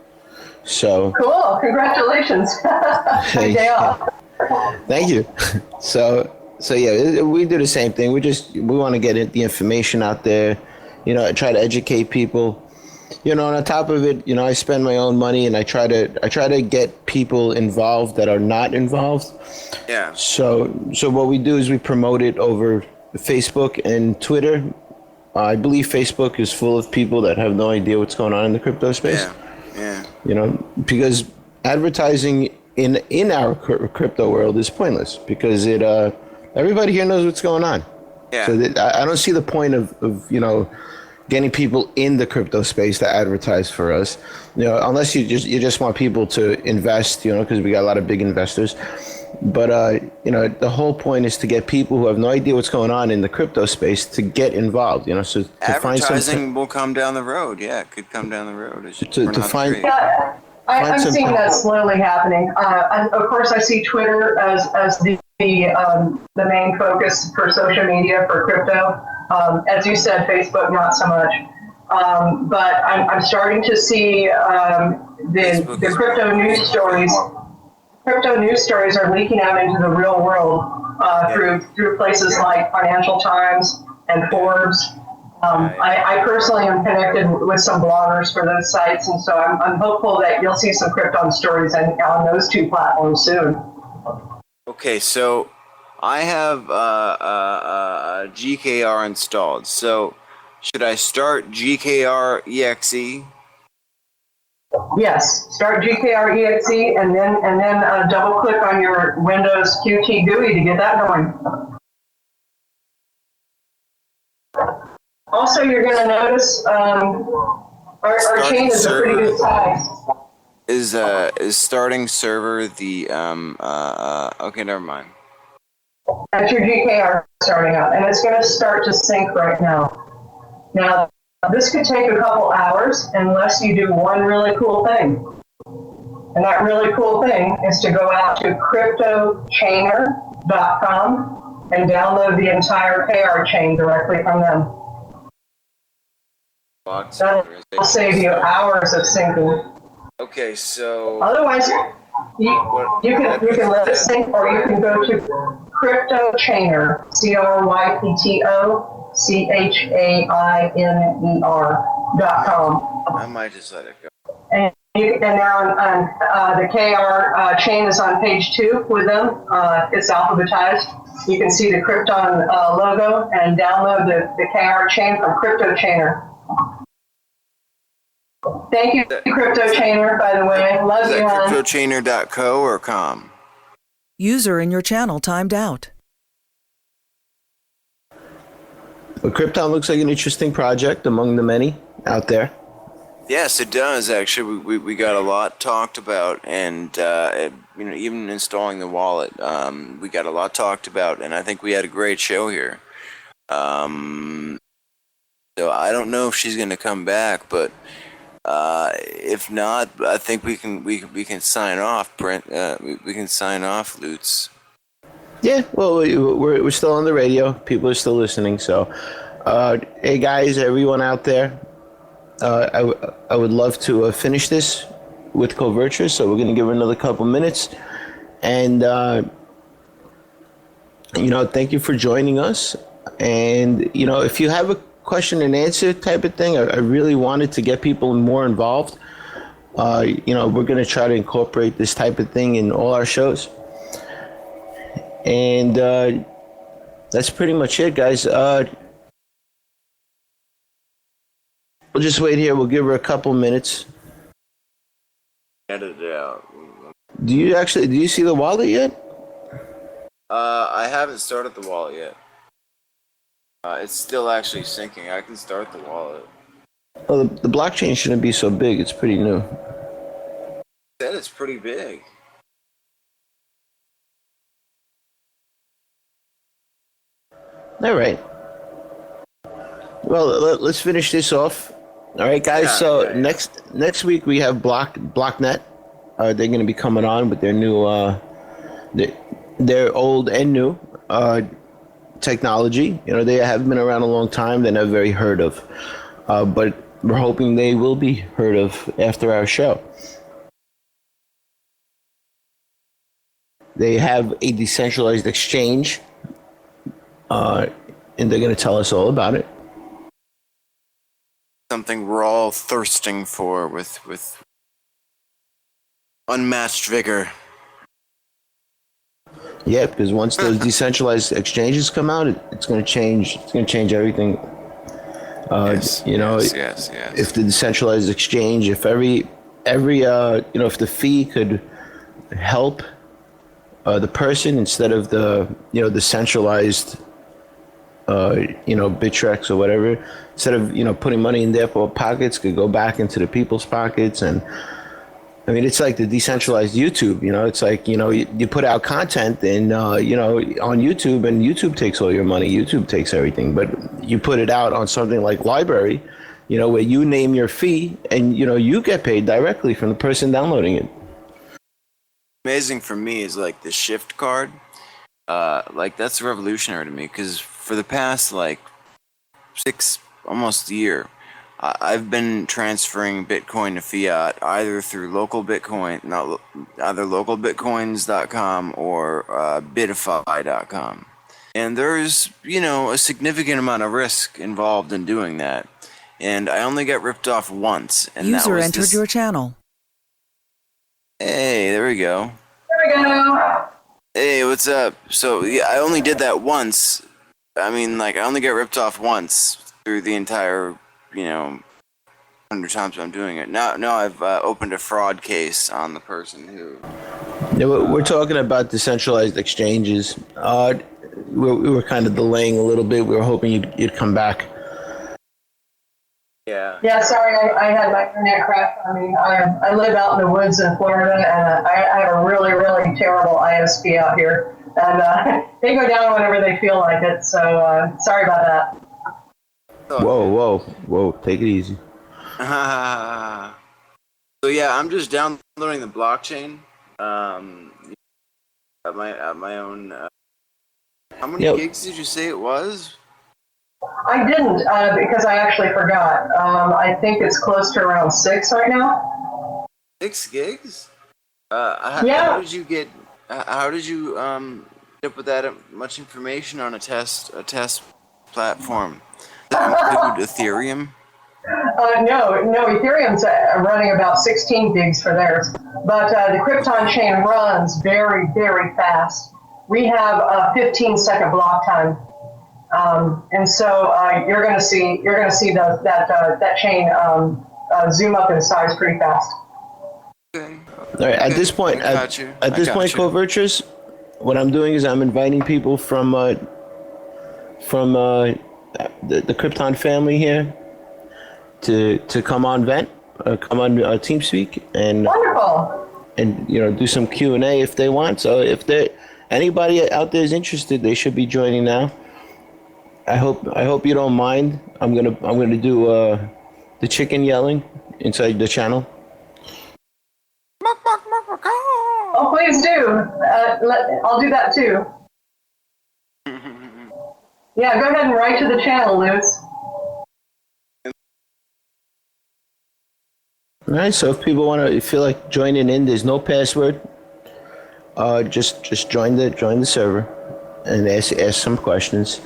So cool! Congratulations. Day off. Thank you. So yeah, we do the we want to get the information out there. Try to educate people. And on top of it, I spend my own money and I try to get people involved that are not involved. Yeah. So what we do is we promote it over Facebook and Twitter. I believe Facebook is full of people that have no idea what's going on in the crypto space. Yeah. Because advertising in our crypto world is pointless because everybody here knows what's going on. Yeah. So I don't see the point of getting people in the crypto space to advertise for us, unless you just want people to invest, because we got a lot of big investors. But the whole point is to get people who have no idea what's going on in the crypto space to get involved. So to advertising will come down the road. Yeah, it could come down the road. I'm seeing that slowly happening. Of course, I see Twitter as the main focus for social media for crypto. As you said, Facebook not so much. But I'm starting to see the crypto news stories. Crypto news stories are leaking out into the real world through places like Financial Times and Forbes. I personally am connected with some bloggers for those sites, and so I'm hopeful that you'll see some Krypton stories on those two platforms soon. Okay, so I have GKR installed. So should I start GKR EXE? Yes, start GKR EXE and then double click on your Windows Qt GUI to get that going. Also, you're going to notice our chain is a pretty good size. Is starting server the okay, never mind. That's your GKR starting up, and it's going to start to sync right now. Now, this could take a couple hours unless you do one really cool thing. And that really cool thing is to go out to cryptochainer.com and download the entire KR chain directly from them. That'll save you hours of syncing. Okay, so otherwise, you can let it sync, or you can go to Cryptochainer, CryptoChainer.com. I might just let it go. And now on the KR chain is on page 2 with them. It's alphabetized. You can see the Krypton logo and download the KR chain from Cryptochainer. Thank you, Cryptochainer, by the way. Love you, hon. Cryptochainer.co or com? User in your channel timed out. Well, Krypton looks like an interesting project among the many out there. Yes, it does, actually. We got a lot talked about, and even installing the wallet, we got a lot talked about, and I think we had a great show here. So I don't know if she's going to come back, but if not, I think we can sign off, Brent. We can sign off, LooTz. Yeah, well, we're still on the radio. People are still listening. So, hey guys, everyone out there, I would love to finish this with Covertress. So we're gonna give her another couple minutes, and Thank you for joining us. And, if you have a question and answer type of thing, I really wanted to get people more involved. We're going to try to incorporate this type of thing in all our shows. And that's pretty much it, guys. We'll just wait here. We'll give her a couple minutes. Edit it out. Do you see the wallet yet? I haven't started the wallet yet. It's still actually syncing. I can start the wallet. Well, the blockchain shouldn't be so big. It's pretty new. Said it's pretty big. All right. Well, let's finish this off. All right, guys. Next week we have BlockNet. They're going to be coming on with their new, their old and new technology. They have been around a long time. They're not very heard of, but we're hoping they will be heard of after our show. They have a decentralized exchange, and they're going to tell us all about it. Something we're all thirsting for with unmatched vigor. Yeah, because once those decentralized exchanges come out, it's going to change. It's going to change everything. Yes. If the decentralized exchange, if every if the fee could help the person instead of the centralized Bitrex or whatever, instead of putting money in their pockets, could go back into the people's pockets. And I mean, it's like the decentralized YouTube. It's like you put out content and on YouTube, and YouTube takes all your money. YouTube takes everything, but you put it out on something like Library, where you name your fee and you get paid directly from the person downloading it. Amazing for me is like the Shift card. That's revolutionary to me, because for the past almost a year, I've been transferring Bitcoin to fiat either through local Bitcoin, either localbitcoins.com or Bitify.com. And there's, a significant amount of risk involved in doing that. And I only got ripped off once. And User entered your channel. Hey, there we go. There we go. Hey, what's up? So, yeah, I only did that once. I mean, I only got ripped off once through the entire, 100 times I'm doing it. Now I've opened a fraud case on the person who... Yeah, we're talking about decentralized exchanges. We were kind of delaying a little bit. We were hoping you'd come back. Yeah. Yeah, sorry, I had my internet crash. I mean, I live out in the woods in Florida, and I have a really, really terrible ISP out here. And they go down whenever they feel like it, so sorry about that. Whoa, take it easy. So yeah, I'm just downloading the blockchain at my own. How many gigs did you say it was? I didn't because I actually forgot. I think it's close to around 6 right now. 6 gigs? Yeah. How did you get? How did you get up with that much information on a test platform? Does that include Ethereum? No, Ethereum's running about 16 gigs for theirs, but the Krypton chain runs very, very fast. We have a 15-second block time, and so you're going to see that chain zoom up in size pretty fast. Okay. All right. At this point, Covertures, what I'm doing is I'm inviting people from the Krypton family here to come on Vent, come on TeamSpeak, and Wonderful. And do some Q&A if they want. So if anybody out there is interested, they should be joining now. I hope you don't mind. I'm gonna do the chicken yelling inside the channel. Oh, please do. I'll do that too. Yeah, go ahead and write to the channel, Lutz. All right. So if people feel like joining in, there's no password. Just join the server. and ask some questions.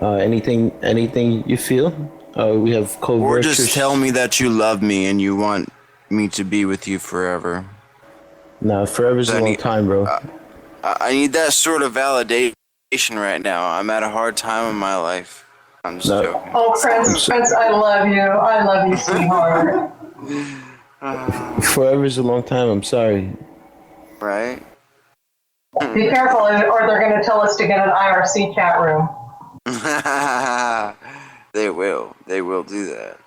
Anything you feel? We have Or covert. just tell me that you love me and you want me to be with you forever. No, forever's a long time, bro. I need that sort of validation right now. I'm at a hard time in my life. I'm just joking. Oh, Prince, I love you. I love you, sweetheart. Forever's a long time. I'm sorry. Right? Be careful, or they're going to tell us to get an IRC chat room. They will. They will do that.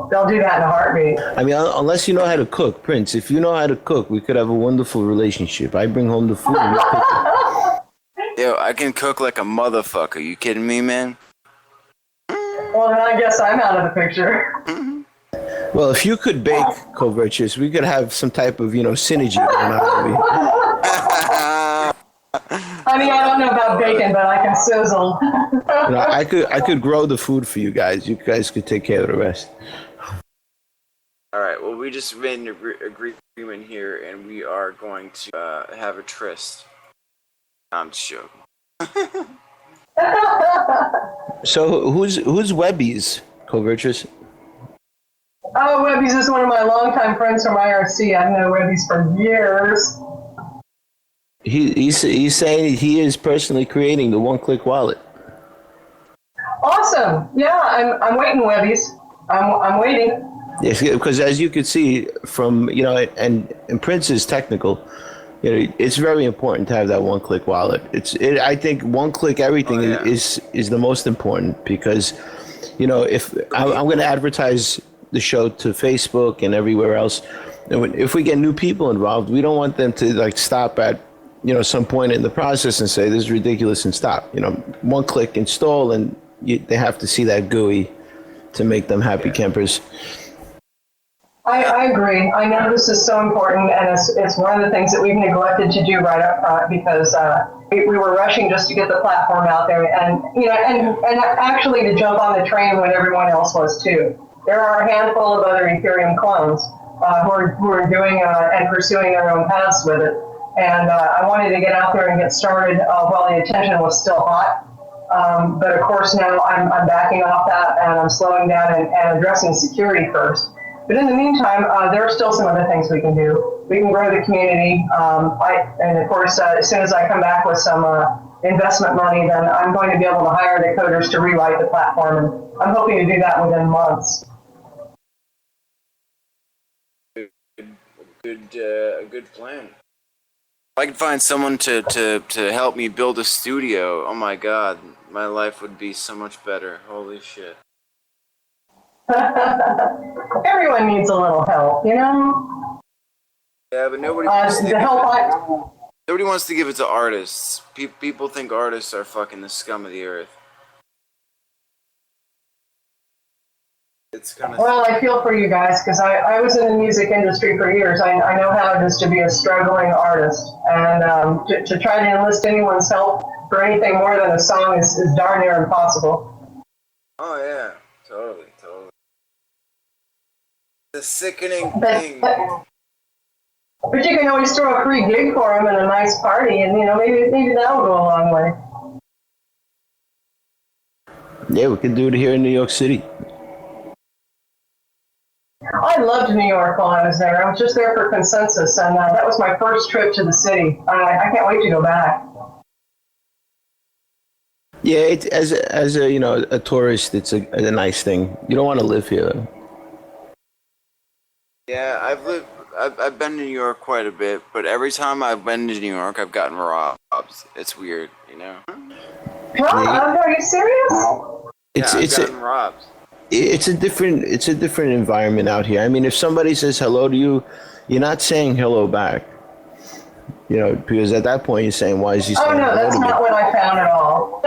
They'll do that in a heartbeat. I mean, unless you know how to cook, Prince. If you know how to cook, we could have a wonderful relationship. I bring home the food. And you cook it. Yo, I can cook like a motherfucker. You kidding me, man? Well, then I guess I'm out of the picture. Well, if you could bake, Covertius, we could have some type of, synergy going on. I mean, I don't know about bacon, but I can sizzle. I could grow the food for you guys. You guys could take care of the rest. All right. Well, we just made an agreement here, and we are going to have a tryst. I'm just joking. So who's Webby's, Covertius? Oh, Webby's is one of my longtime friends from IRC. I've known Webby's for years. He's saying he is personally creating the one-click wallet. Awesome. Yeah, I'm waiting, Webby's. I'm waiting. Yes, because as you could see from, and Prince is technical, it's very important to have that one-click wallet. I think one-click everything is the most important because, if I'm going to advertise the show to Facebook and everywhere else, if we get new people involved, we don't want them to stop at some point in the process and say this is ridiculous and stop. One click install, and they have to see that GUI to make them happy campers. I agree. I know this is so important, and it's one of the things that we've neglected to do right up front because we were rushing just to get the platform out there, and and actually to jump on the train when everyone else was too. There are a handful of other Ethereum clones who are doing and pursuing their own paths with it. And I wanted to get out there and get started while the attention was still hot. But of course now I'm backing off that and I'm slowing down and addressing security first. But in the meantime, there are still some other things we can do. We can grow the community. And of course, as soon as I come back with some investment money, then I'm going to be able to hire the coders to rewrite the platform. And I'm hoping to do that within months. A good plan. If I could find someone to help me build a studio, oh my god, my life would be so much better. Holy shit. Everyone needs a little help, Yeah, but nobody wants to nobody wants to give it to artists. People think artists are fucking the scum of the earth. It's kind of... Well, I feel for you guys because I was in the music industry for years. I know how it is to be a struggling artist. And to try to enlist anyone's help for anything more than a song is darn near impossible. Oh, yeah. Totally. It's a sickening thing. But you can always throw a free gig for them and a nice party, and maybe that'll go a long way. Yeah, we can do it here in New York City. I loved New York while I was there. I was just there for Consensus, and that was my first trip to the city. I can't wait to go back. Yeah, as a tourist, it's a nice thing. You don't want to live here. Yeah, I've been to New York quite a bit, but every time I've been to New York, I've gotten robbed. It's weird, Are you serious? I've gotten robbed. It's a different environment out here. I mean, if somebody says hello to you, you're not saying hello back. Because at that point you're saying, why is he saying hello to me? Oh no, that's not what I found at all.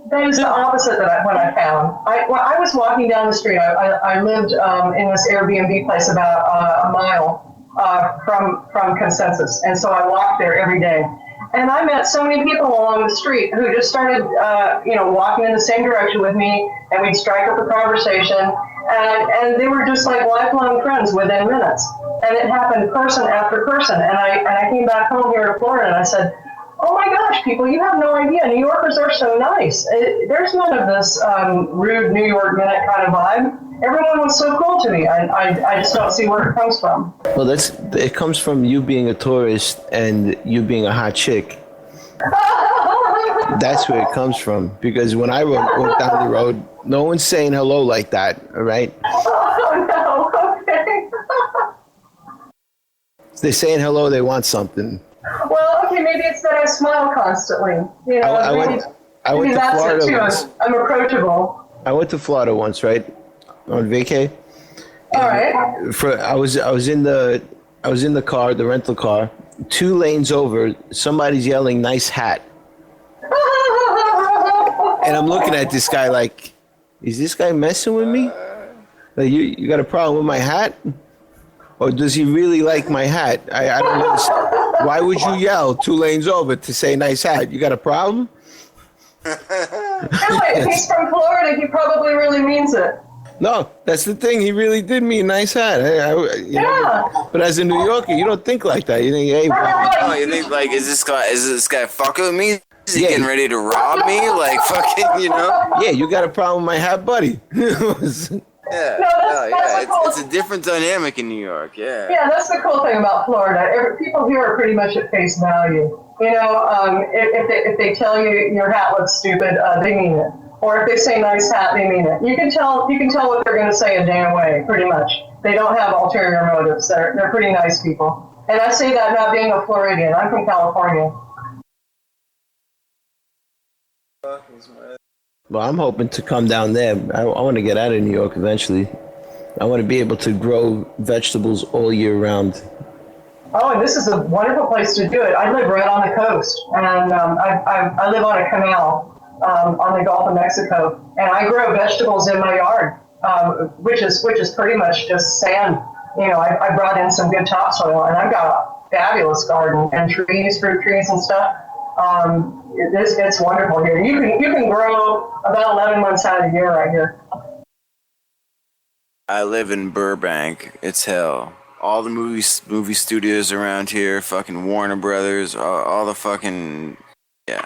That is the opposite of what I found. I was walking down the street. I lived in this Airbnb place about a mile from Consensus, and so I walked there every day. And I met so many people along the street who just started, walking in the same direction with me, and we'd strike up a conversation, and they were just like lifelong friends within minutes. And it happened person after person. And I came back home here to Florida, and I said, Oh my gosh, people, you have no idea. New Yorkers are so nice. There's none of this rude New York minute kind of vibe. Everyone was so cool to me. I just don't see where it comes from. Well, it comes from you being a tourist and you being a hot chick. That's where it comes from. Because when I walk down the road, no one's saying hello like that, all right? Oh, no, okay. If they're saying hello, they want something. Well, okay, maybe it's that I smile constantly. You know, I went to Florida once. I'm approachable. I went to Florida once, right? On vacay. All right. I was in the car, the rental car, 2 lanes over, somebody's yelling, "Nice hat." And I'm looking at this guy like, is this guy messing with me? Like, you got a problem with my hat? Or does he really like my hat? I don't understand. Why would you yell 2 lanes over to say nice hat? You got a problem? Anyway, if he's from Florida, he probably really means it. No, that's the thing. He really did mean nice hat. You know, but as a New Yorker, you don't think like that. You think, hey, oh, you think like, is this guy fucking with me? Is he getting ready to rob me? Like fucking, you know? Yeah, you got a problem with my hat, buddy. Yeah, it's a different dynamic in New York. Yeah. Yeah, that's the cool thing about Florida. People here are pretty much at face value. You know, if they tell you your hat looks stupid, they mean it. Or if they say nice hat, they mean it. You can tell what they're going to say a damn way, pretty much. They don't have ulterior motives. They're pretty nice people. And I say that not being a Floridian. I'm from California. Well, I'm hoping to come down there. I want to get out of New York eventually. I want to be able to grow vegetables all year round. Oh, and this is a wonderful place to do it. I live right on the coast, and I live on a canal on the Gulf of Mexico, and I grow vegetables in my yard, which is pretty much just sand. You know, I brought in some good topsoil, and I've got a fabulous garden and trees, fruit trees and stuff. It's wonderful here. You can grow about 11 months out of the year right here. I live in Burbank. It's hell. All the movie studios around here, fucking Warner Brothers, all the fucking, yeah.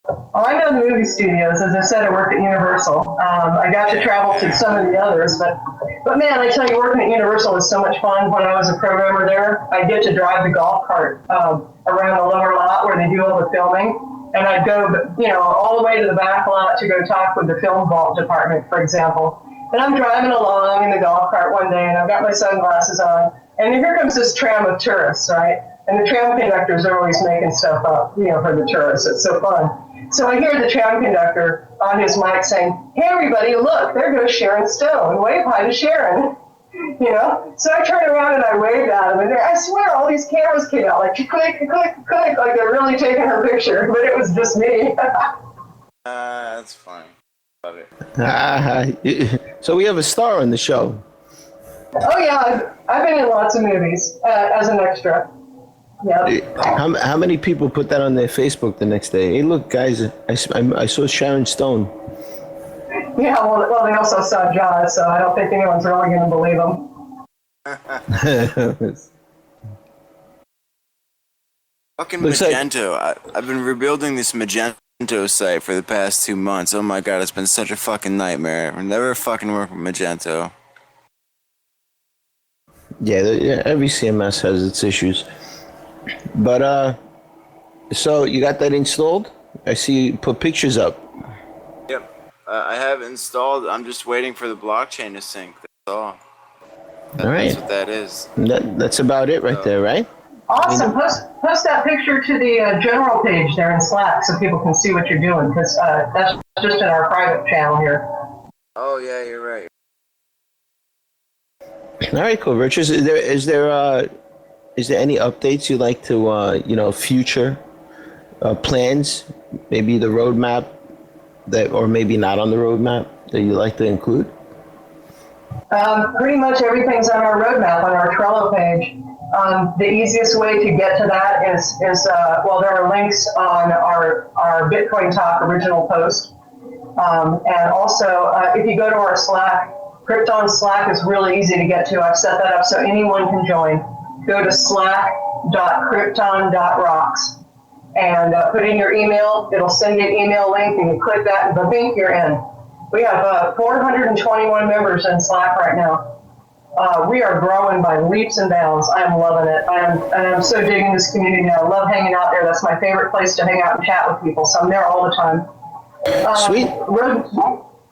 Well, I know the movie studios. As I said, I worked at Universal. I got to travel to some of the others, but man, I tell you, working at Universal was so much fun. When I was a programmer there, I get to drive the golf cart around the lower lot where they do all the filming, and I'd go, you know, all the way to the back lot to go talk with the film vault department, for example. And I'm driving along in the golf cart one day, and I've got my sunglasses on, and here comes this tram of tourists, right? And the tram conductors are always making stuff up, you know, for the tourists. It's so fun. So I hear the tram conductor on his mic saying, "Hey, everybody, look, there goes Sharon Stone. Wave hi to Sharon." You know? So I turn around and I waved at him. And I swear all these cameras came out, like, click, click, click, like they're really taking her picture. But it was just me. That's fine. Love it. So we have a star on the show. Oh, yeah. I've been in lots of movies as an extra. Yeah. How many people put that on their Facebook the next day? Hey, look, guys, I saw Sharon Stone. Yeah, well, they also saw Jaws, so I don't think anyone's really going to believe them. Fucking Magento. I've been rebuilding this Magento site for the past 2 months. Oh my god, it's been such a fucking nightmare. I've never fucking worked with Magento. Yeah, every CMS has its issues. But, so you got that installed? I see you put pictures up. Yep. I have it installed. I'm just waiting for the blockchain to sync. That's all. All right. That's what that is. That's about it right there, right? Awesome. Post that picture to the general page there in Slack so people can see what you're doing, because that's just in our private channel here. Oh, yeah, you're right. All right, cool. Richard, is there any updates you'd like to, future plans, maybe the roadmap or maybe not on the roadmap that you'd like to include? Pretty much everything's on our roadmap, on our Trello page. The easiest way to get to that is there are links on our Bitcoin Talk original post. And also, if you go to our Slack, Krypton Slack is really easy to get to. I've set that up so anyone can join. go to slack.krypton.rocks and put in your email. It'll send you an email link, and you click that, and boom, you're in. We have 421 members in Slack right now. We are growing by leaps and bounds. I'm loving it. I'm so digging this community now. I love hanging out there. That's my favorite place to hang out and chat with people. So I'm there all the time. Sweet.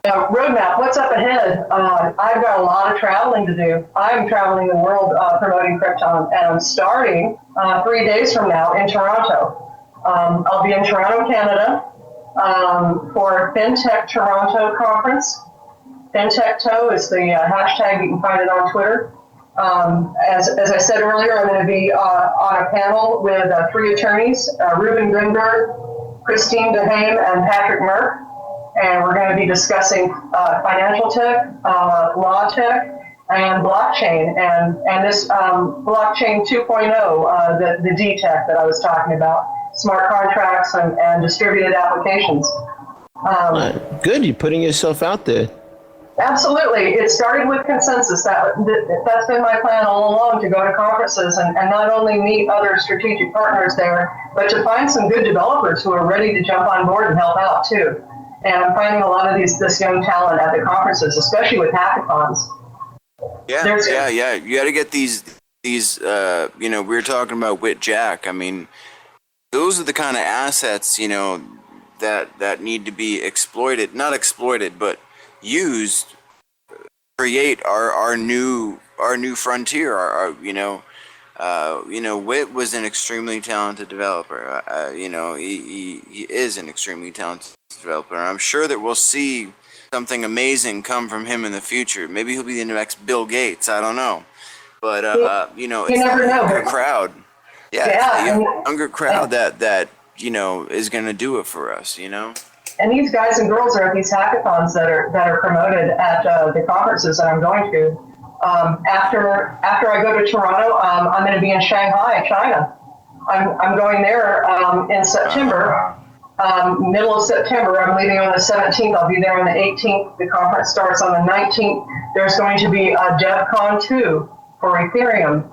Roadmap, what's up ahead? I've got a lot of traveling to do. I'm traveling the world promoting Krypton, and I'm starting 3 days from now in Toronto. I'll be in Toronto, Canada for FinTech Toronto Conference. FinTechTo is the hashtag. You can find it on Twitter. As I said earlier, I'm going to be on a panel with 3 attorneys, Ruben Grinberg, Christine DeHame, and Patrick Merck. And we're going to be discussing financial tech, law tech, and blockchain. And this blockchain 2.0, the D-Tech that I was talking about, smart contracts and distributed applications. Good, you're putting yourself out there. Absolutely. It started with consensus. That's been my plan all along, to go to conferences and not only meet other strategic partners there, but to find some good developers who are ready to jump on board and help out too. And I'm finding a lot of this young talent at the conferences, especially with hackathons. Yeah. You got to get these. We were talking about Wit Jack. I mean, those are the kind of assets, that need to be exploited. Not exploited, but used. Create our new frontier. Wit was an extremely talented developer. He is an extremely talented developer. I'm sure that we'll see something amazing come from him in the future. Maybe he'll be the next Bill Gates. I don't know. But, it's a younger crowd. Yeah, it's a younger crowd that is going to do it for us, And these guys and girls are at these hackathons that are promoted at the conferences that I'm going to. After I go to Toronto, I'm going to be in Shanghai, China. I'm going there in September, middle of September. I'm leaving on the 17th. I'll be there on the 18th. The conference starts on the 19th. There's going to be a DevCon 2 for Ethereum.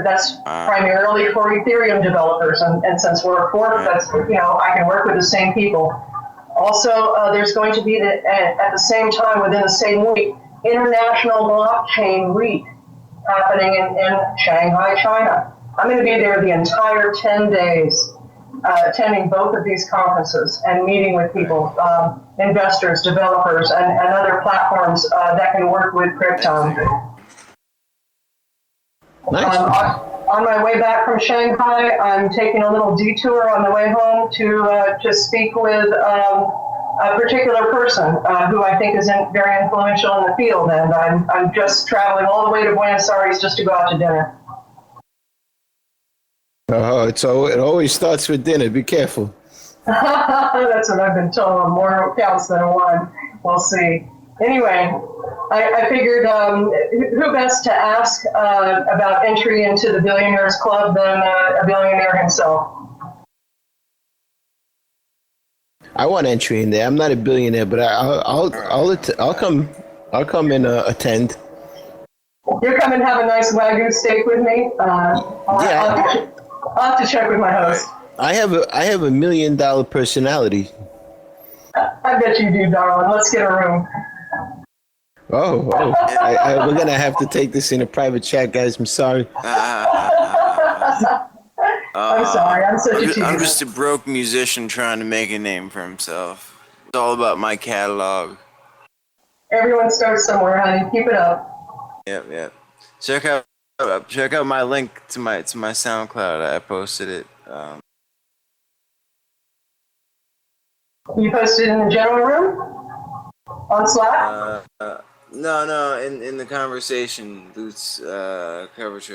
That's primarily for Ethereum developers. And since we're a fork, that's, I can work with the same people. Also, there's going to be, at the same time, within the same week, International Blockchain Week happening in Shanghai, China. I'm going to be there the entire 10 days, attending both of these conferences and meeting with people, investors, developers, and other platforms that can work with Krypton. Nice. On my way back from Shanghai, I'm taking a little detour on the way home to speak with a particular person who I think is very influential in the field, and I'm just traveling all the way to Buenos Aires just to go out to dinner. Oh, it always starts with dinner. Be careful. That's what I've been told. More counts than one. We'll see. Anyway, I figured who best to ask about entry into the Billionaires Club than a billionaire himself. I want entry in there. I'm not a billionaire, but I'll come. I'll come and attend. You're coming to have a nice Wagyu steak with me. I'll have to check with my host. I have a $1 million personality. I bet you do, darling. Let's get a room. Oh. We're gonna have to take this in a private chat, guys. I'm sorry. I'm sorry. I'm such a cheater. I'm just a broke musician trying to make a name for himself. It's all about my catalog. Everyone starts somewhere, honey. Keep it up. Yep. Check out my link to my SoundCloud. I posted it. You posted it in the general room on Slack. No, in the conversation, LooTz coverage.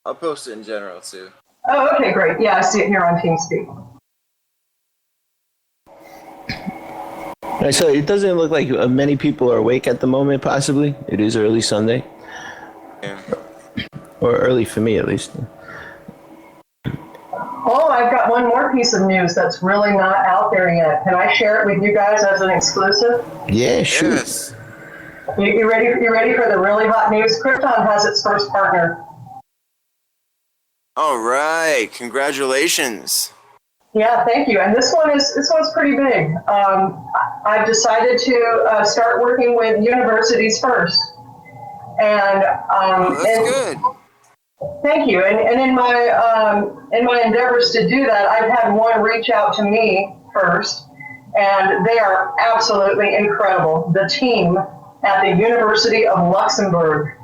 I'll post it in general too. Oh, okay, great. Yeah, I see it here on TeamSpeak. So it doesn't look like many people are awake at the moment, possibly. It is early Sunday. Yeah. Or early for me, at least. Oh, I've got one more piece of news that's really not out there yet. Can I share it with you guys as an exclusive? Yeah, sure. Yes. You ready for the really hot news? Krypton has its first partner. All right, congratulations. Yeah, thank you. And this one's pretty big. I've decided to start working with universities first, and That's good. thank you. And in my endeavors to do that, I've had one reach out to me first, and they are absolutely incredible. The team at the University of Luxembourg.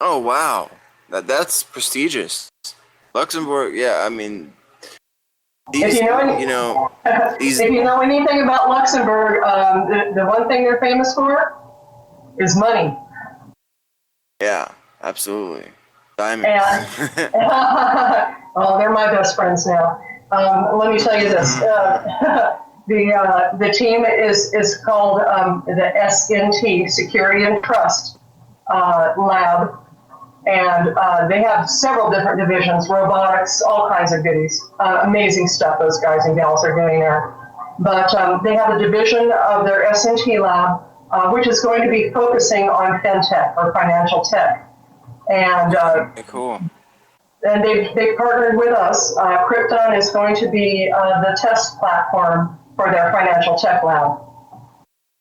Oh wow, that's prestigious. Luxembourg, yeah. I mean, If these, you know, you know, these. if you know anything about Luxembourg, the one thing they're famous for is money. Yeah, absolutely. Diamonds. And oh, they're my best friends now. Let me tell you this: the team is called the SNT Security and Trust Lab, and they have several different divisions, robotics, all kinds of goodies. Amazing stuff those guys and gals are doing there. But they have a division of their SNT lab, which is going to be focusing on fintech or financial tech. And Cool. and they've partnered with us. Krypton is going to be the test platform for their financial tech lab.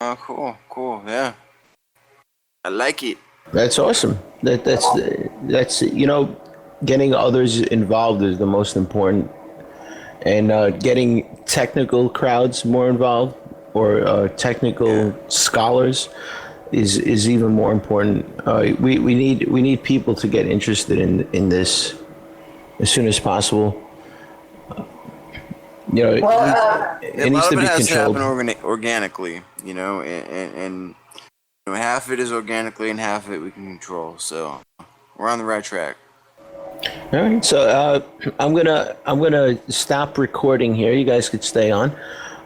Oh, cool. Yeah, I like it. That's awesome. That's getting others involved is the most important, and getting technical crowds more involved or technical scholars is even more important. We need people to get interested in this as soon as possible. It A needs lot to of be it has controlled. to happen organically, and half of it is organically and half of it we can control. So we're on the right track. All right, so I'm gonna stop recording here. You guys could stay on,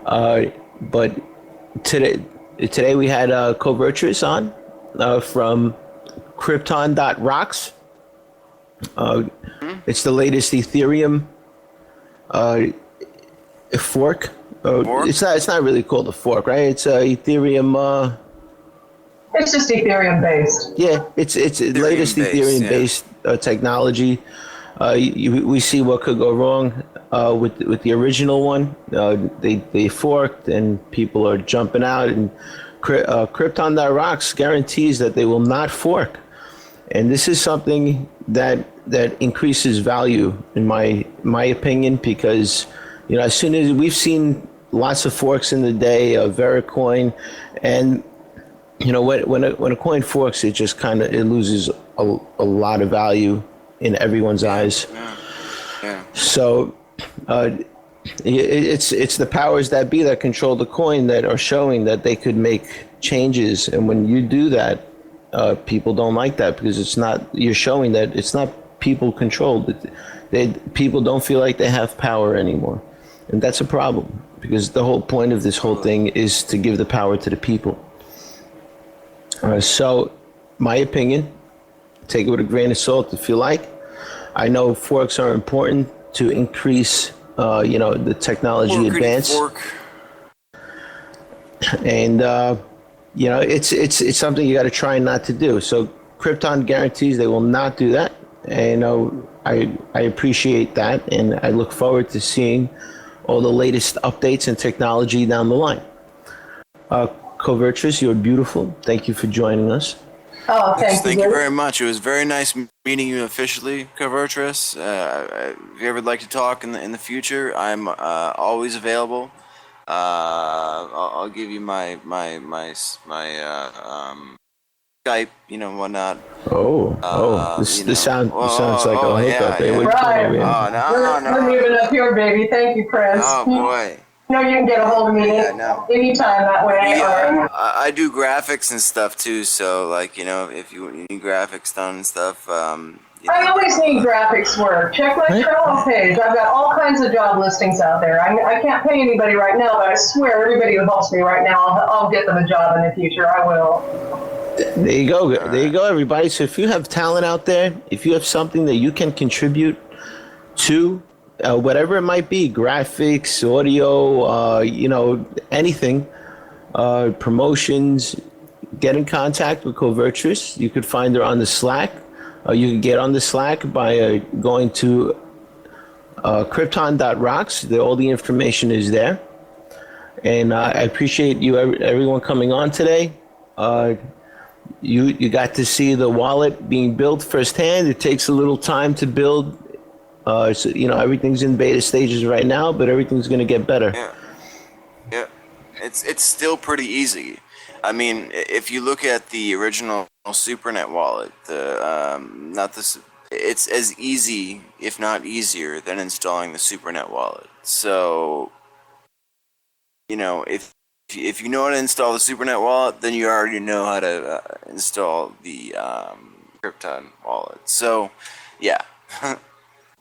but today we had Covertress on from Krypton Rocks. It's the latest Ethereum fork. It's not really called a fork, right? It's Ethereum. It's just Ethereum based. Yeah, it's latest Ethereum based technology. We see what could go wrong with the original one. They forked and people are jumping out, and Krypton Rocks guarantees that they will not fork. And this is something that increases value in my opinion, because as soon as we've seen lots of forks in the day of Vericoin, and when a coin forks, it just it loses a lot of value in everyone's eyes. Yeah. So it's the powers that be that control the coin that are showing that they could make changes, and when you do that, people don't like that, because you're showing that it's not people controlled. People don't feel like they have power anymore, and that's a problem, because the whole point of this whole thing is to give the power to the people. So, my opinion, take it with a grain of salt if you like. I know forks are important to increase, the technology advance. And, it's something you got to try not to do. So, Krypton guarantees they will not do that. And I appreciate that. And I look forward to seeing all the latest updates and technology down the line. Covertress, you're beautiful. Thank you for joining us. Oh, Thank you very much. It was very nice meeting you officially, Covertress. If you ever would like to talk in the future, I'm always available. I'll give you my Skype, whatnot. This sounds like a hookup. Yeah. Right. No. We're moving up here, baby. Thank you, Prince. Oh boy. You can get a hold of me anytime that way. Yeah, I do graphics and stuff too, so if you need graphics done and stuff, I always need graphics work. Check my Trello page. I've got all kinds of job listings out there. I can't pay anybody right now, but I swear everybody who helps me right now, I'll get them a job in the future. I will. There you go. There you go, everybody. So if you have talent out there, if you have something that you can contribute to, whatever it might be, graphics, audio, anything, promotions, get in contact with Covertress. You could find her on the Slack. You can get on the Slack by going to Krypton.rocks. All the information is there. And I appreciate everyone coming on today. You got to see the wallet being built firsthand. It takes a little time to build. So, everything's in beta stages right now, but everything's going to get better. Yeah. It's still pretty easy. I mean, if you look at the original SuperNet wallet, it's as easy, if not easier, than installing the SuperNet wallet. So, if you know how to install the SuperNet wallet, then you already know how to install the Krypton wallet. So, yeah.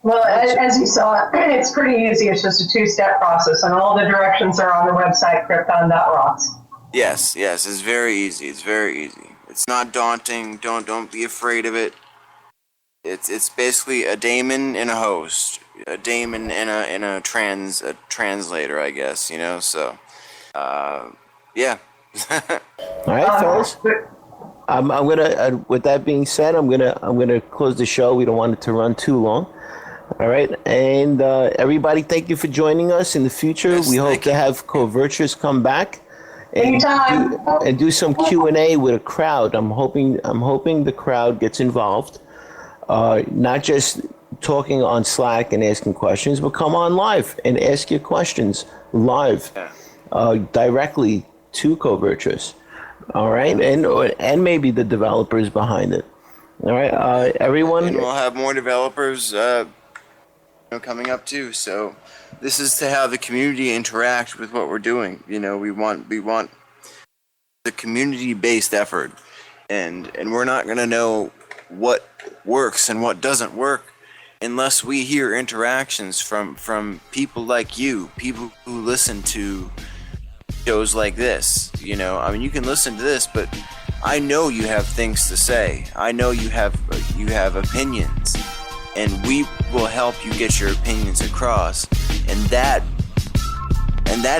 Well, as you saw, it's pretty easy. It's just a two-step process, and all the directions are on the website, Krypton.rocks. Yes, it's very easy. It's very easy. It's not daunting. Don't be afraid of it. It's basically a daemon and a host, a daemon and a translator, I guess. So, yeah. All right, fellas. I'm gonna. With that being said, I'm gonna close the show. We don't want it to run too long. All right, and everybody, thank you for joining us. In the future, yes, we hope to have Co-Virtuous come back and do some Q&A with a crowd. I'm hoping the crowd gets involved, not just talking on Slack and asking questions, but come on live and ask your questions live, directly to Co-Virtuous. All right, and maybe the developers behind it. All right, everyone. And we'll have more developers coming up too. So this is to have the community interact with what we're doing. We want the community-based effort, and we're not going to know what works and what doesn't work unless we hear interactions from people like you, people who listen to shows like this. You can listen to this, but I know you have things to say. I know you have opinions, and we will help you get your opinions across. And that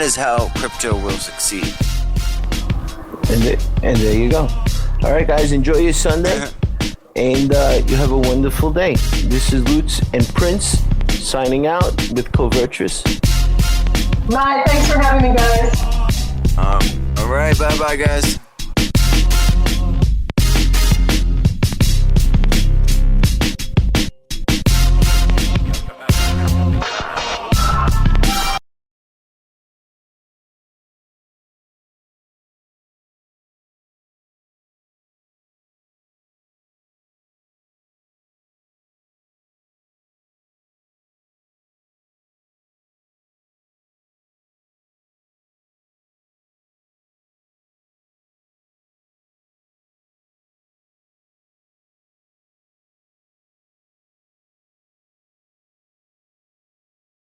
is how crypto will succeed. And there you go. All right, guys, enjoy your Sunday, and you have a wonderful day. This is LooTz and Prince signing out with Co-Virtuous. Bye. Thanks for having me, guys. All right. Bye-bye, guys.